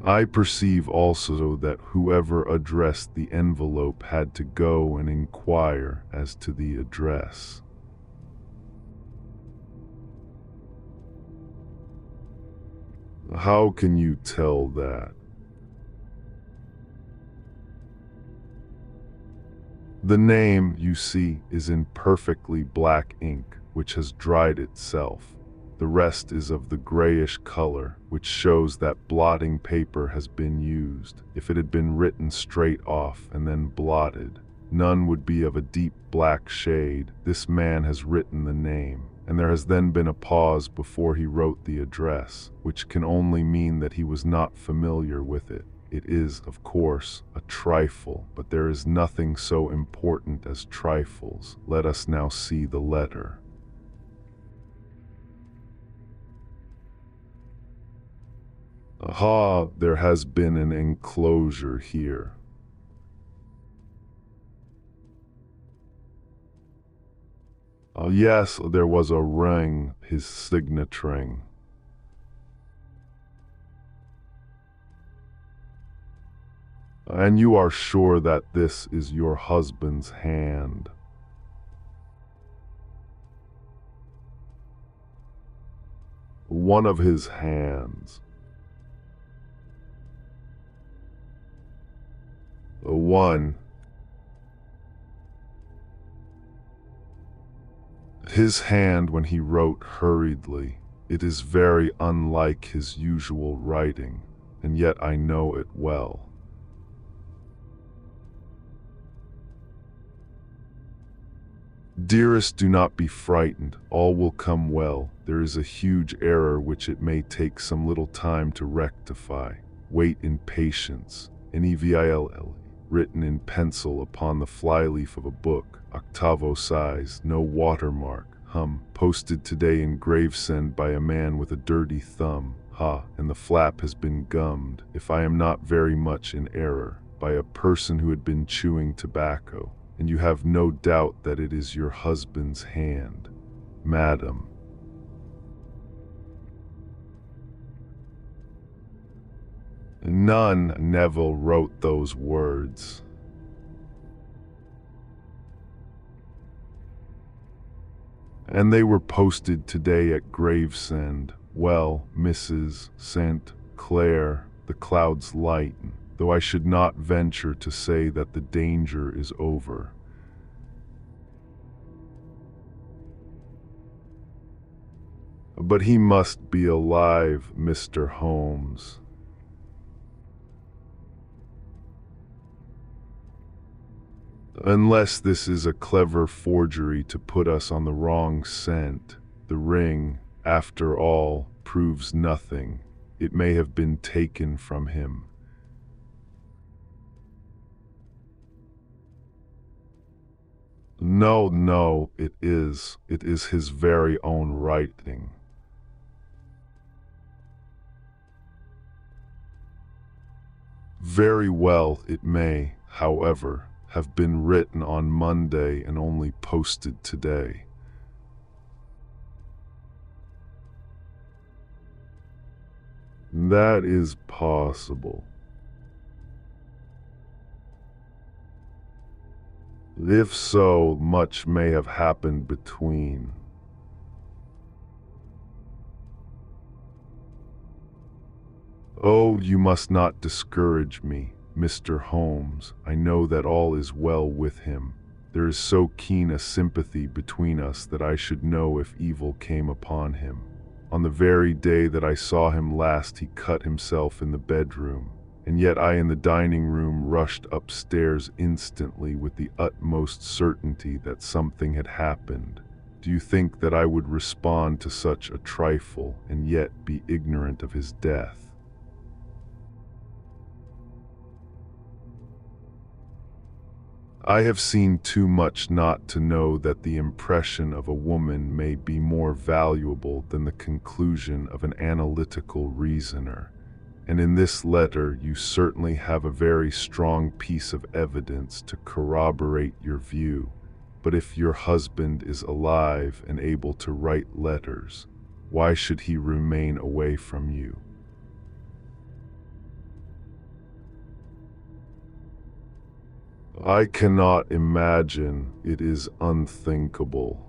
I perceive also that whoever addressed the envelope had to go and inquire as to the address. How can you tell that? The name, you see, is in perfectly black ink, which has dried itself. The rest is of the grayish color, which shows that blotting paper has been used. If it had been written straight off and then blotted, none would be of a deep black shade. This man has written the name, and there has then been a pause before he wrote the address, which can only mean that he was not familiar with it. It is, of course, a trifle, but there is nothing so important as trifles. Let us now see the letter. Aha, there has been an enclosure here. Yes, there was a ring, his signet ring. And you are sure that this is your husband's hand? One of his hands. One. His hand when he wrote hurriedly. It is very unlike his usual writing, and yet I know it well. Dearest, do not be frightened. All will come well. There is a huge error which it may take some little time to rectify. Wait in patience. Nevill, written in pencil upon the flyleaf of a book, octavo size, no watermark. Posted today in Gravesend by a man with a dirty thumb. And the flap has been gummed, if I am not very much in error, by a person who had been chewing tobacco. And you have no doubt that it is your husband's hand, madam. None, Neville wrote those words. And they were posted today at Gravesend. Well, Mrs. St. Clair, the clouds lighten, though I should not venture to say that the danger is over. But he must be alive, Mr. Holmes. Unless this is a clever forgery to put us on the wrong scent. The ring, after all, proves nothing. It may have been taken from him. No, it is. It is his very own writing. Very well, it may, however, have been written on Monday and only posted today. That is possible. If so, much may have happened between. Oh, you must not discourage me, Mr. Holmes. I know that all is well with him. There is so keen a sympathy between us that I should know if evil came upon him. On the very day that I saw him last, he cut himself in the bedroom, and yet I in the dining room rushed upstairs instantly with the utmost certainty that something had happened. Do you think that I would respond to such a trifle and yet be ignorant of his death? I have seen too much not to know that the impression of a woman may be more valuable than the conclusion of an analytical reasoner. And in this letter you certainly have a very strong piece of evidence to corroborate your view. But if your husband is alive and able to write letters, why should he remain away from you? I cannot imagine. It is unthinkable.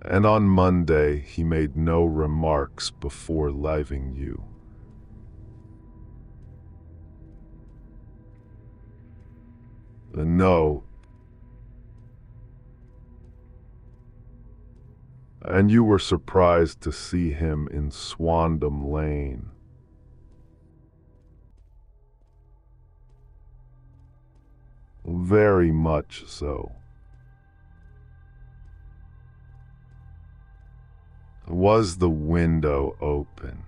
And on Monday, he made no remarks before leaving you. No. And you were surprised to see him in Swandam Lane. Very much so. Was the window open?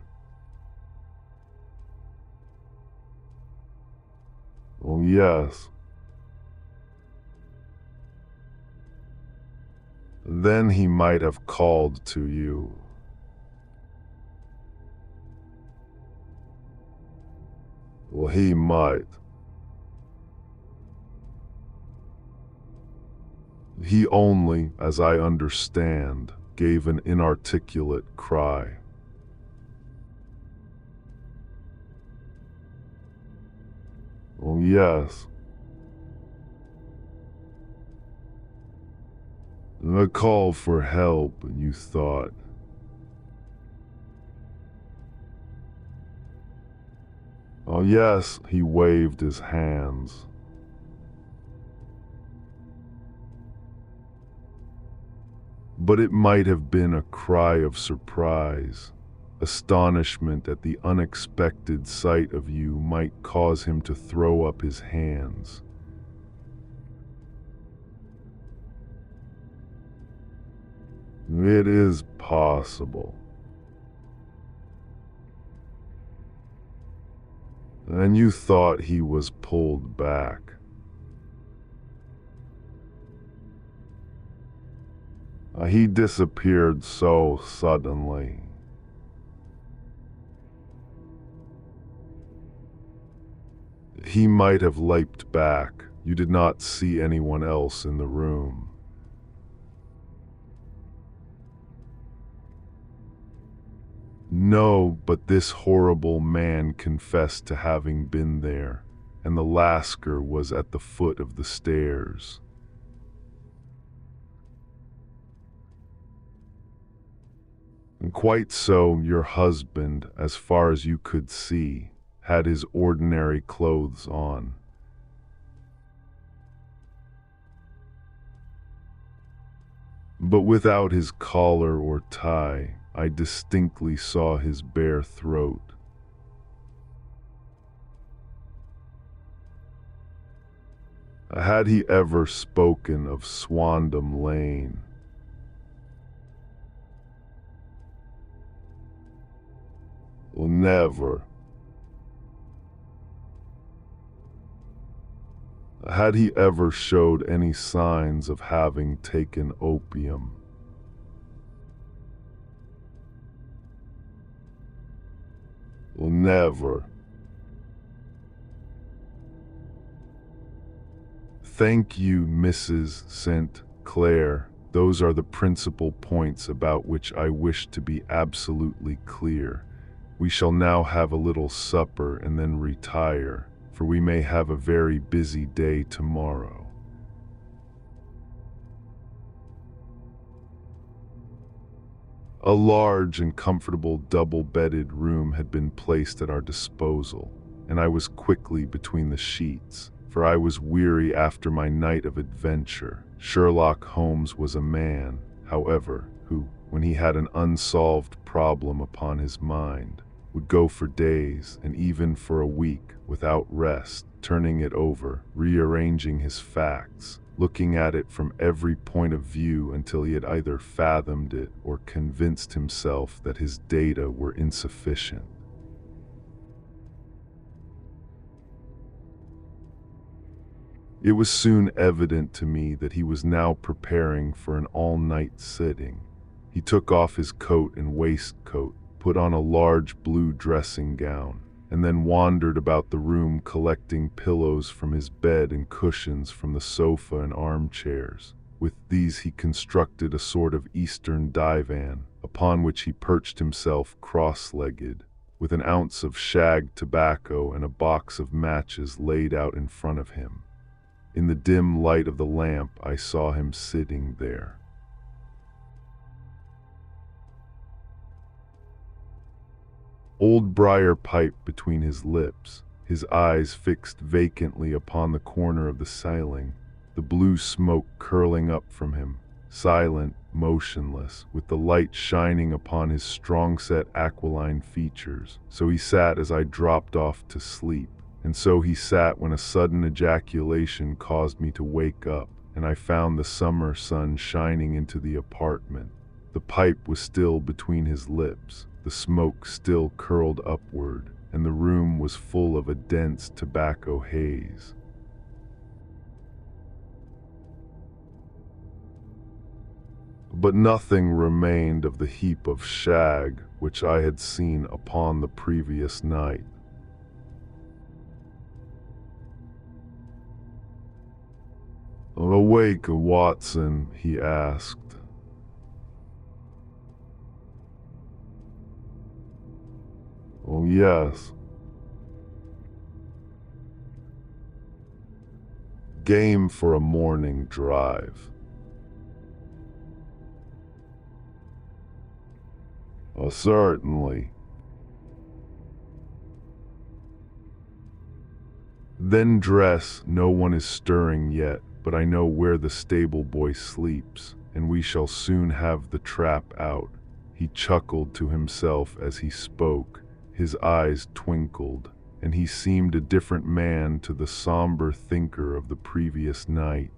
Well, yes. Then he might have called to you. Well, he might. He only, as I understand, gave an inarticulate cry. Well, yes. A call for help, you thought. Oh, yes, he waved his hands. But it might have been a cry of surprise. Astonishment at the unexpected sight of you might cause him to throw up his hands. It is possible. And you thought he was pulled back. He disappeared so suddenly. He might have leaped back. You did not see anyone else in the room. No, but this horrible man confessed to having been there, and the Lascar was at the foot of the stairs. And quite so, your husband, as far as you could see, had his ordinary clothes on. But without his collar or tie, I distinctly saw his bare throat. Had he ever spoken of Swandam Lane? Well, never. Had he ever showed any signs of having taken opium? Well, never. Thank you, Mrs. St. Clair. Those are the principal points about which I wish to be absolutely clear. We shall now have a little supper and then retire, for we may have a very busy day tomorrow. A large and comfortable double-bedded room had been placed at our disposal, and I was quickly between the sheets, for I was weary after my night of adventure. Sherlock Holmes was a man, however, who, when he had an unsolved problem upon his mind, would go for days and even for a week without rest, turning it over, rearranging his facts, looking at it from every point of view until he had either fathomed it or convinced himself that his data were insufficient. It was soon evident to me that he was now preparing for an all-night sitting. He took off his coat and waistcoat, put on a large blue dressing gown, and then wandered about the room collecting pillows from his bed and cushions from the sofa and armchairs. With these he constructed a sort of Eastern divan, upon which he perched himself cross-legged. with an ounce of shag tobacco and a box of matches laid out in front of him. In the dim light of the lamp, I saw him sitting there. Old briar pipe between his lips, his eyes fixed vacantly upon the corner of the ceiling, the blue smoke curling up from him, silent, motionless, with the light shining upon his strong-set aquiline features. So he sat as I dropped off to sleep, and so he sat when a sudden ejaculation caused me to wake up, and I found the summer sun shining into the apartment. The pipe was still between his lips, the smoke still curled upward, and the room was full of a dense tobacco haze. But nothing remained of the heap of shag which I had seen upon the previous night. "Awake, Watson?" he asked. "Oh, yes." "Game for a morning drive?" Certainly." "Then dress. No one is stirring yet, but I know where the stable boy sleeps, and we shall soon have the trap out." He chuckled to himself as he spoke. His eyes twinkled, and he seemed a different man to the somber thinker of the previous night.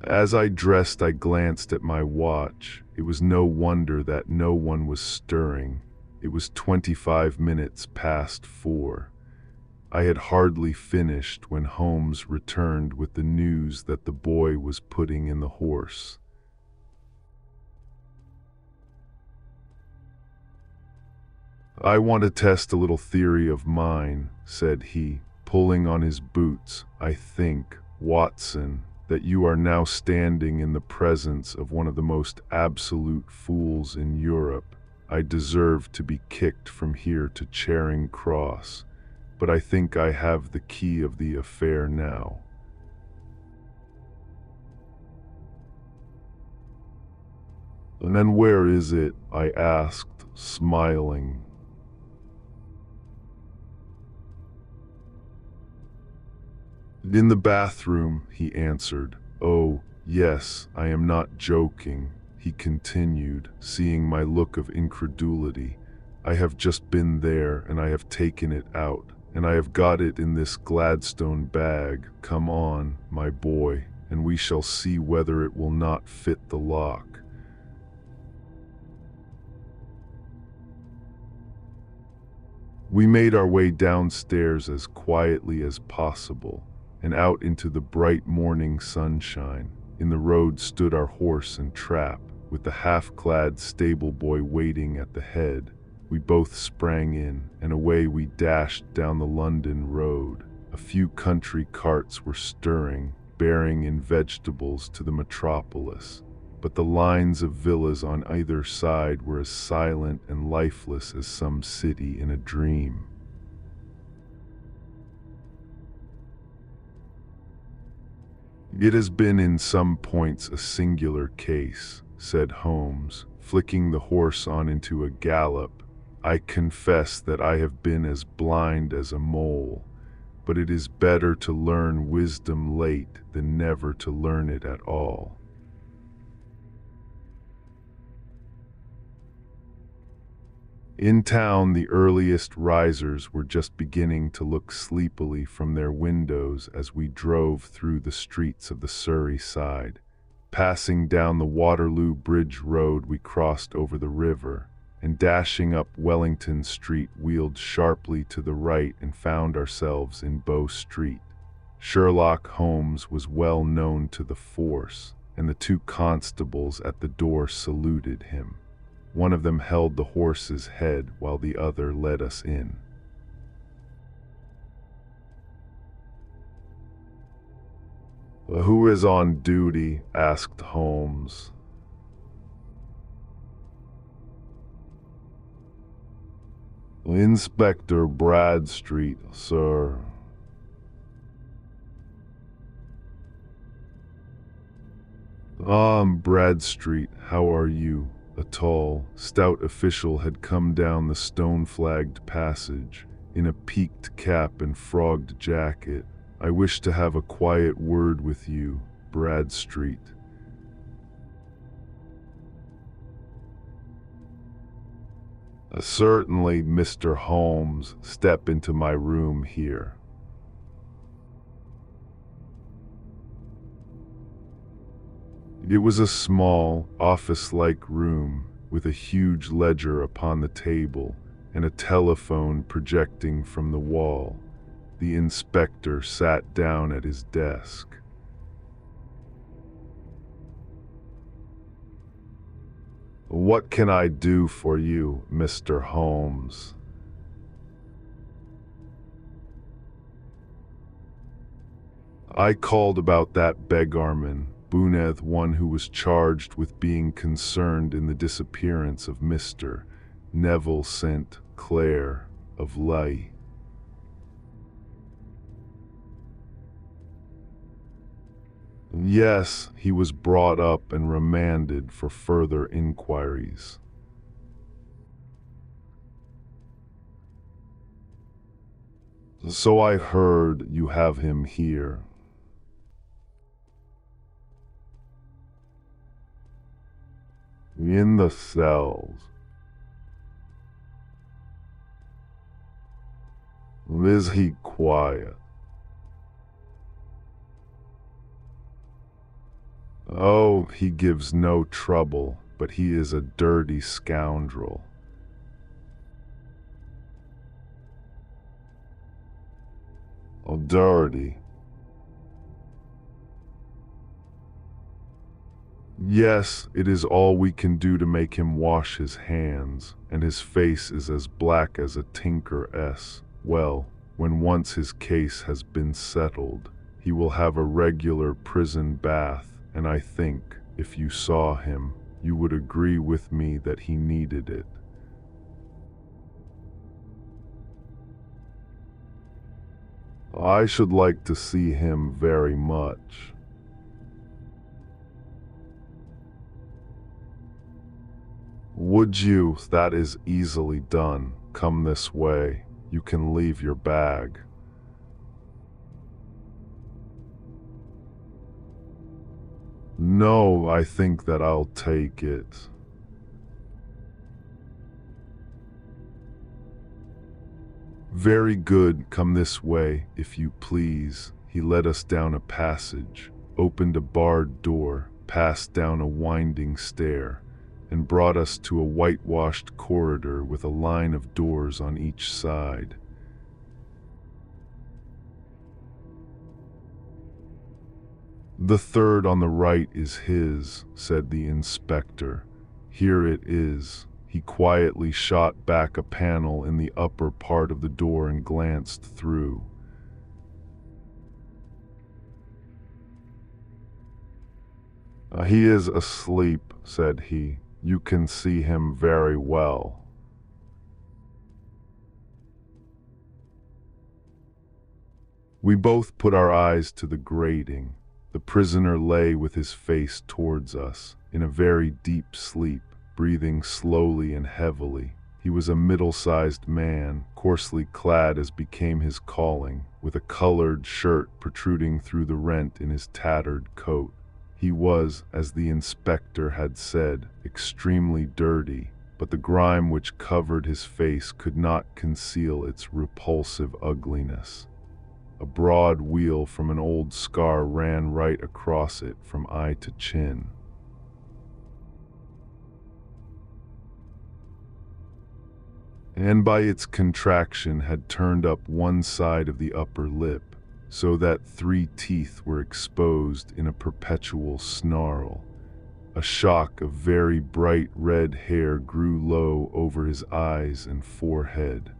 As I dressed, I glanced at my watch. It was no wonder that no one was stirring. It was 25 minutes past 4. I had hardly finished when Holmes returned with the news that the boy was putting in the horse. "I want to test a little theory of mine," said he, pulling on his boots. "I think, Watson, that you are now standing in the presence of one of the most absolute fools in Europe. I deserve to be kicked from here to Charing Cross, but I think I have the key of the affair now." "And then where is it?" I asked, smiling. "In the bathroom," he answered. "Oh, yes, I am not joking," he continued, seeing my look of incredulity. "I have just been there, and I have taken it out, and I have got it in this Gladstone bag. Come on, my boy, and we shall see whether it will not fit the lock." We made our way downstairs as quietly as possible, and out into the bright morning sunshine. In the road stood our horse and trap, with the half-clad stable boy waiting at the head. We both sprang in, and away we dashed down the London road. A few country carts were stirring, bearing in vegetables to the metropolis, but the lines of villas on either side were as silent and lifeless as some city in a dream. "It has been in some points a singular case," said Holmes, flicking the horse on into a gallop. "I confess that I have been as blind as a mole, but it is better to learn wisdom late than never to learn it at all." In town, the earliest risers were just beginning to look sleepily from their windows as we drove through the streets of the Surrey side. Passing down the Waterloo Bridge Road, we crossed over the river, and dashing up Wellington Street, wheeled sharply to the right and found ourselves in Bow Street. Sherlock Holmes was well known to the force, and the two constables at the door saluted him. One of them held the horse's head while the other led us in. "Who is on duty?" asked Holmes. Inspector Bradstreet, sir. Bradstreet, how are you? A tall, stout official had come down the stone-flagged passage, in a peaked cap and frogged jacket. I wish to have a quiet word with you, Bradstreet. Certainly, Mr. Holmes, step into my room here. It was a small, office-like room with a huge ledger upon the table and a telephone projecting from the wall. The inspector sat down at his desk. What can I do for you, Mr. Holmes? I called about that beggarman, Buneth, one who was charged with being concerned in the disappearance of Mr. Neville St. Clair of Ley. Yes, he was brought up and remanded for further inquiries. So I heard you have him here. In the cells. Is he quiet? Oh, he gives no trouble, but he is a dirty scoundrel. Oh, dirty. Yes, it is all we can do to make him wash his hands, and his face is as black as a tinker's. Well, when once his case has been settled, he will have a regular prison bath, and I think, if you saw him, you would agree with me that he needed it. I should like to see him very much. Would you? That is easily done. Come this way. You can leave your bag. No, I think that I'll take it. Very good, come this way, if you please. He led us down a passage, opened a barred door, passed down a winding stair, and brought us to a whitewashed corridor with a line of doors on each side. The third on the right is his, said the inspector. Here it is. He quietly shot back a panel in the upper part of the door and glanced through. He is asleep, said he. You can see him very well. We both put our eyes to the grating. The prisoner lay with his face towards us, in a very deep sleep, breathing slowly and heavily. He was a middle-sized man, coarsely clad as became his calling, with a colored shirt protruding through the rent in his tattered coat. He was, as the inspector had said, extremely dirty, but the grime which covered his face could not conceal its repulsive ugliness. A broad wheal from an old scar ran right across it from eye to chin. And by its contraction had turned up one side of the upper lip, so that 3 teeth were exposed in a perpetual snarl. A shock of very bright red hair grew low over his eyes and forehead.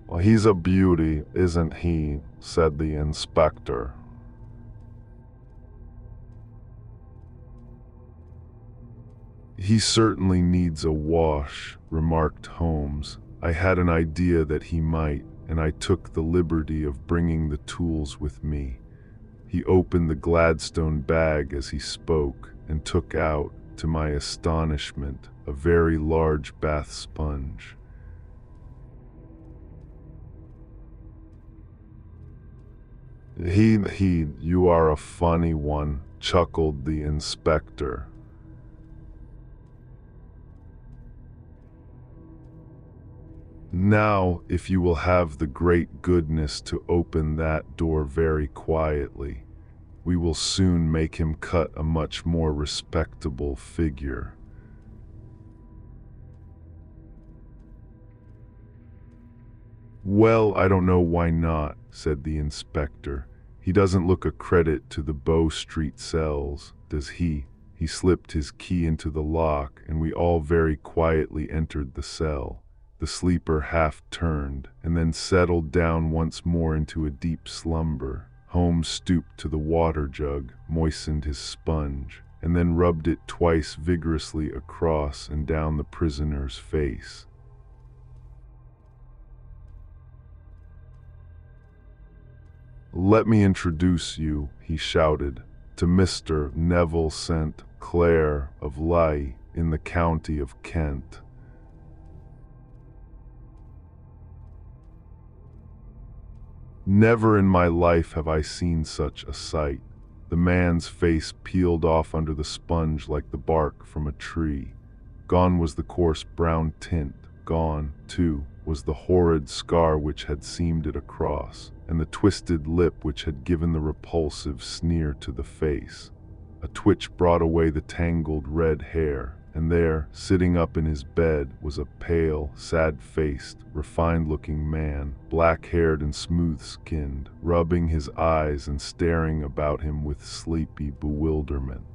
Well, he's a beauty, isn't he? Said the inspector. "He certainly needs a wash," remarked Holmes. "I had an idea that he might, and I took the liberty of bringing the tools with me." He opened the Gladstone bag as he spoke and took out, to my astonishment, a very large bath sponge. You are a funny one," chuckled the inspector. "Now, if you will have the great goodness to open that door very quietly, we will soon make him cut a much more respectable figure." "Well, I don't know why not," said the inspector. "He doesn't look a credit to the Bow Street cells, does he?" He slipped his key into the lock, and we all very quietly entered the cell. The sleeper half turned, and then settled down once more into a deep slumber. Holmes stooped to the water jug, moistened his sponge, and then rubbed it twice vigorously across and down the prisoner's face. "Let me introduce you," he shouted, "to Mr. Neville St. Clair of Lye, in the county of Kent." Never in my life have I seen such a sight. The man's face peeled off under the sponge like the bark from a tree. Gone was the coarse brown tint. Gone, too, was the horrid scar which had seamed it across, and the twisted lip which had given the repulsive sneer to the face. A twitch brought away the tangled red hair, and there, sitting up in his bed, was a pale, sad-faced, refined-looking man, black-haired and smooth-skinned, rubbing his eyes and staring about him with sleepy bewilderment.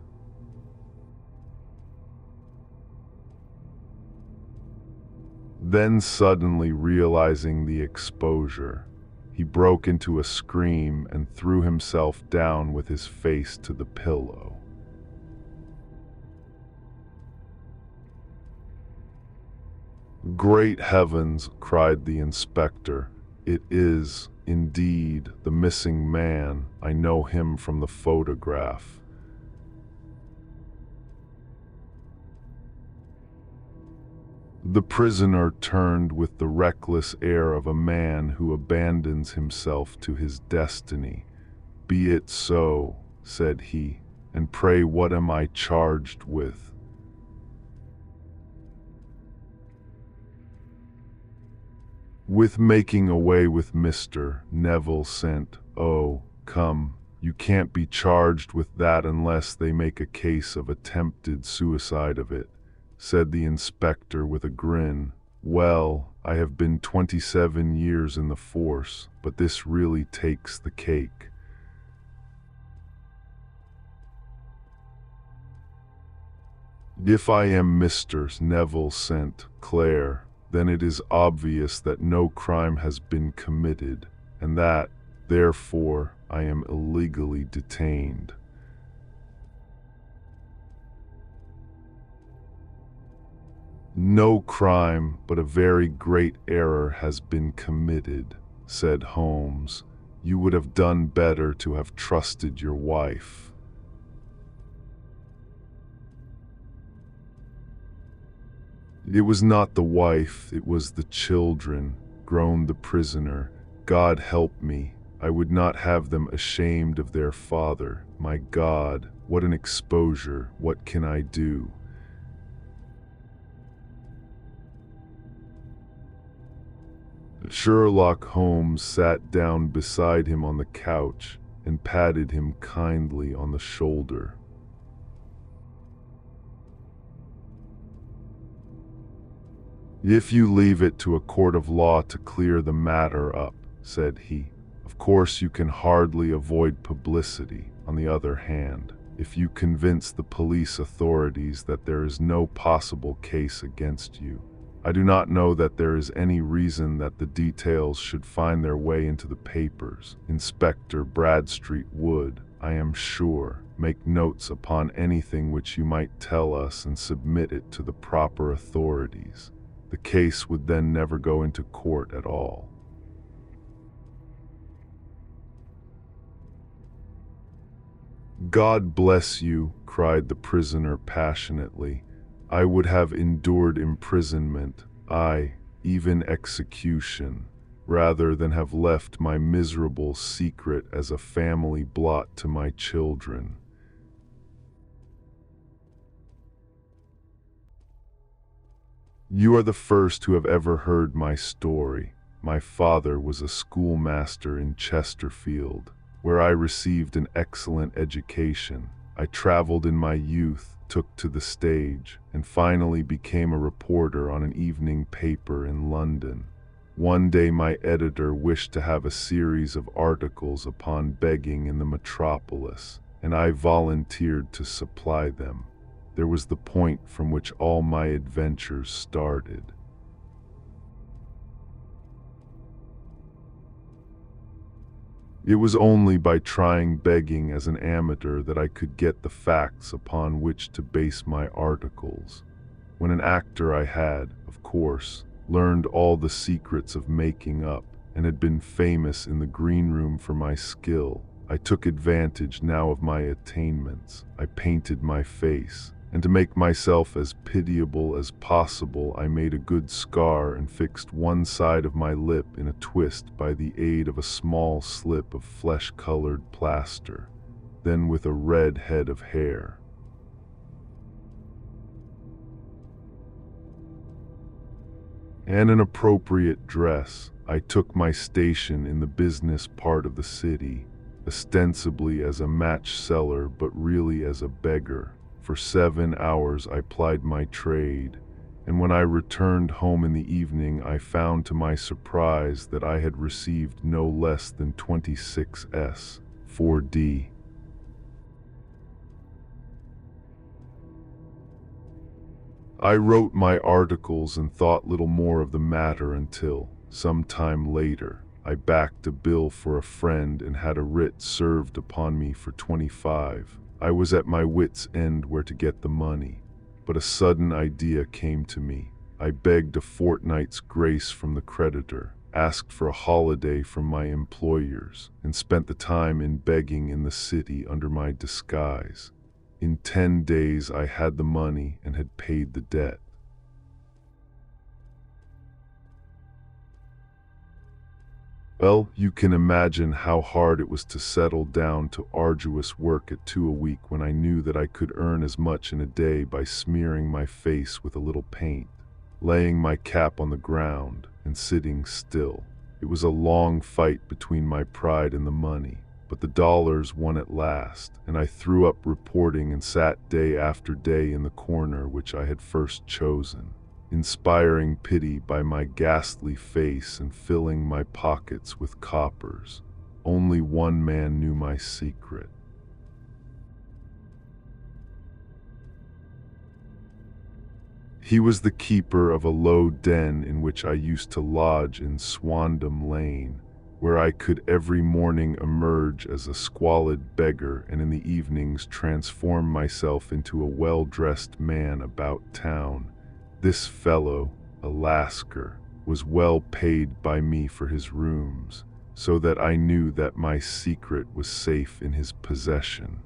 Then, suddenly realizing the exposure, he broke into a scream and threw himself down with his face to the pillow. "Great heavens!" cried the inspector. "It is, indeed, the missing man. I know him from the photograph." The prisoner turned with the reckless air of a man who abandons himself to his destiny. "Be it so," said he, "and pray what am I charged with?" "With making away with Mr. Neville St. Oh, come, you can't be charged with that unless they make a case of attempted suicide of it," said the inspector with a grin. "Well, I have been 27 years in the force, but this really takes the cake." "If I am Mr. Neville St. Clair, then it is obvious that no crime has been committed, and that, therefore, I am illegally detained." "No crime, but a very great error has been committed," said Holmes. "You would have done better to have trusted your wife." "It was not the wife, it was the children," groaned the prisoner. "God help me, I would not have them ashamed of their father. My God, what an exposure, what can I do?" Sherlock Holmes sat down beside him on the couch and patted him kindly on the shoulder. "If you leave it to a court of law to clear the matter up," said he, "of course you can hardly avoid publicity. On the other hand, if you convince the police authorities that there is no possible case against you, I do not know that there is any reason that the details should find their way into the papers. Inspector Bradstreet would, I am sure, make notes upon anything which you might tell us and submit it to the proper authorities. The case would then never go into court at all. God bless you, cried the prisoner passionately. I would have endured imprisonment, aye, even execution, rather than have left my miserable secret as a family blot to my children. You are the first who have ever heard my story. My father was a schoolmaster in Chesterfield, where I received an excellent education. I traveled in my youth, took to the stage, and finally became a reporter on an evening paper in London. One day my editor wished to have a series of articles upon begging in the metropolis, and I volunteered to supply them. There was the point from which all my adventures started. It was only by trying begging as an amateur that I could get the facts upon which to base my articles. When an actor I had, of course, learned all the secrets of making up and had been famous in the green room for my skill. I took advantage now of my attainments. I painted my face, and to make myself as pitiable as possible, I made a good scar and fixed one side of my lip in a twist by the aid of a small slip of flesh-colored plaster, then with a red head of hair. And an appropriate dress, I took my station in the business part of the city, ostensibly as a match seller but really as a beggar. For 7 hours I plied my trade, and when I returned home in the evening I found to my surprise that I had received no less than 26s, 4d. I wrote my articles and thought little more of the matter until, some time later, I backed a bill for a friend and had a writ served upon me for 25. I was at my wits' end where to get the money, but a sudden idea came to me. I begged a fortnight's grace from the creditor, asked for a holiday from my employers, and spent the time in begging in the city under my disguise. In 10 days I had the money and had paid the debt. Well, you can imagine how hard it was to settle down to arduous work at 2 a week when I knew that I could earn as much in a day by smearing my face with a little paint, laying my cap on the ground, and sitting still. It was a long fight between my pride and the money, but the dollars won at last, and I threw up reporting and sat day after day in the corner which I had first chosen, inspiring pity by my ghastly face and filling my pockets with coppers. Only one man knew my secret. He was the keeper of a low den in which I used to lodge in Swandam Lane, where I could every morning emerge as a squalid beggar and in the evenings transform myself into a well-dressed man about town. This fellow, a Lascar, was well paid by me for his rooms, so that I knew that my secret was safe in his possession.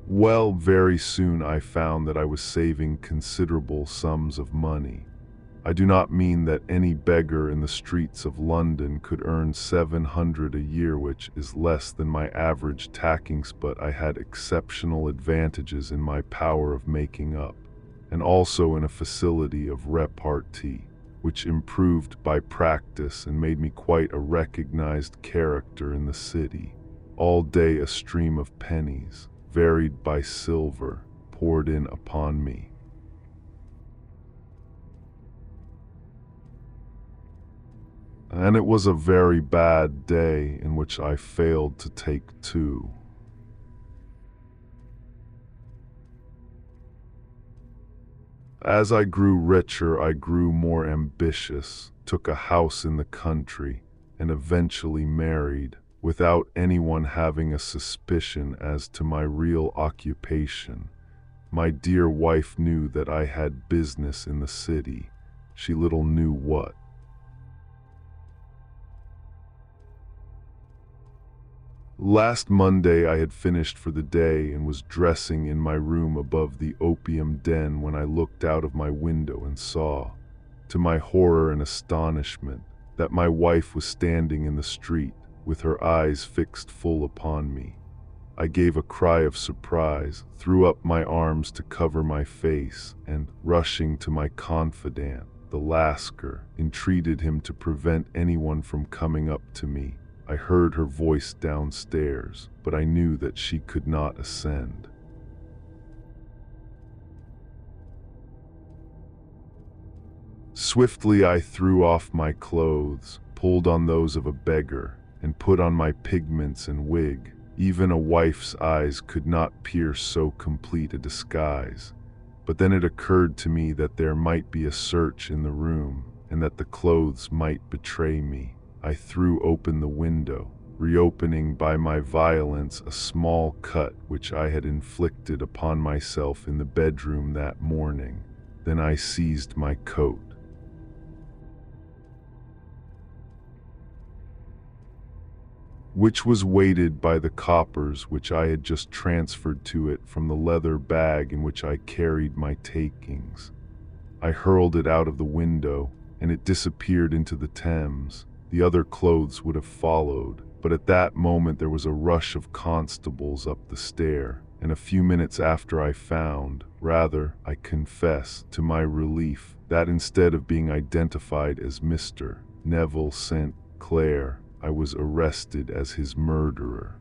Well, very soon I found that I was saving considerable sums of money. I do not mean that any beggar in the streets of London could earn 700 a year, which is less than my average tackings, but I had exceptional advantages in my power of making up, and also in a facility of repartee, which improved by practice and made me quite a recognized character in the city. All day a stream of pennies, varied by silver, poured in upon me. And it was a very bad day in which I failed to take 2. As I grew richer, I grew more ambitious, took a house in the country, and eventually married, without anyone having a suspicion as to my real occupation. My dear wife knew that I had business in the city. She little knew what. Last Monday I had finished for the day and was dressing in my room above the opium den when I looked out of my window and saw, to my horror and astonishment, that my wife was standing in the street, with her eyes fixed full upon me. I gave a cry of surprise, threw up my arms to cover my face, and, rushing to my confidant, the Lascar, entreated him to prevent anyone from coming up to me. I heard her voice downstairs, but I knew that she could not ascend. Swiftly I threw off my clothes, pulled on those of a beggar, and put on my pigments and wig. Even a wife's eyes could not pierce so complete a disguise. But then it occurred to me that there might be a search in the room, and that the clothes might betray me. I threw open the window, reopening by my violence a small cut which I had inflicted upon myself in the bedroom that morning. Then I seized my coat. Which was weighted by the coppers which I had just transferred to it from the leather bag in which I carried my takings. I hurled it out of the window, and it disappeared into the Thames. The other clothes would have followed, but at that moment there was a rush of constables up the stair, and a few minutes after I found, rather, I confess, to my relief, that instead of being identified as Mr. Neville St. Clair, I was arrested as his murderer.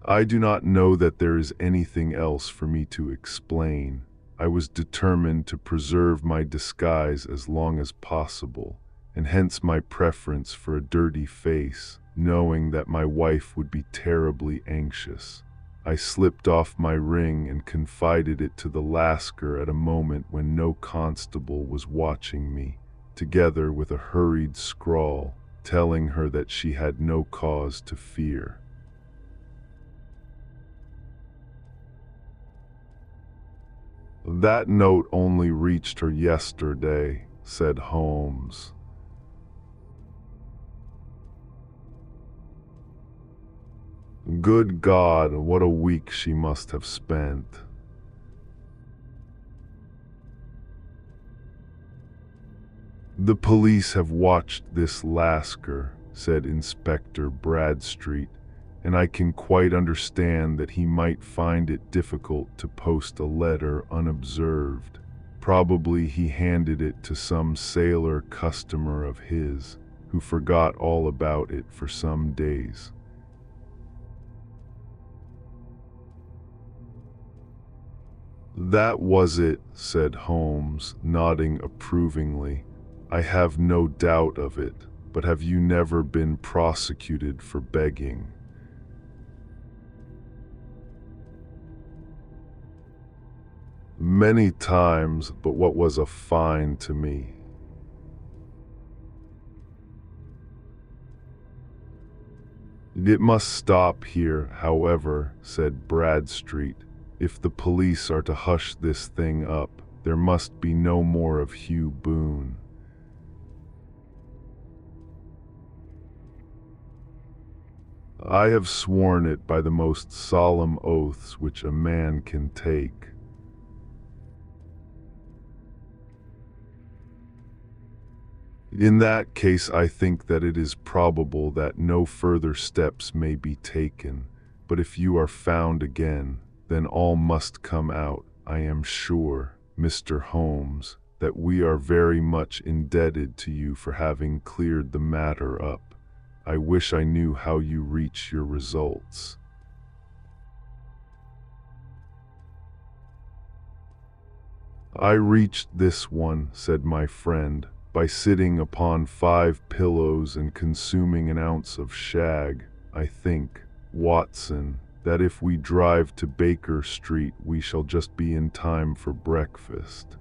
I do not know that there is anything else for me to explain. I was determined to preserve my disguise as long as possible, and hence my preference for a dirty face, knowing that my wife would be terribly anxious. I slipped off my ring and confided it to the Lascar at a moment when no constable was watching me, together with a hurried scrawl, telling her that she had no cause to fear. "That note only reached her yesterday," said Holmes. "Good God, what a week she must have spent." "The police have watched this Lascar," said Inspector Bradstreet, "and I can quite understand that he might find it difficult to post a letter unobserved. Probably he handed it to some sailor customer of his, who forgot all about it for some days." "That was it," said Holmes, nodding approvingly. "I have no doubt of it, but have you never been prosecuted for begging?" "Many times, but what was a fine to me?" "It must stop here, however," said Bradstreet. "If the police are to hush this thing up, there must be no more of Hugh Boone." "I have sworn it by the most solemn oaths which a man can take." "In that case, I think that it is probable that no further steps may be taken, but if you are found again, then all must come out. I am sure, Mr. Holmes, that we are very much indebted to you for having cleared the matter up. I wish I knew how you reach your results." "I reached this one," said my friend, "by sitting upon 5 pillows and consuming an ounce of shag. I think, Watson, that if we drive to Baker Street we shall just be in time for breakfast."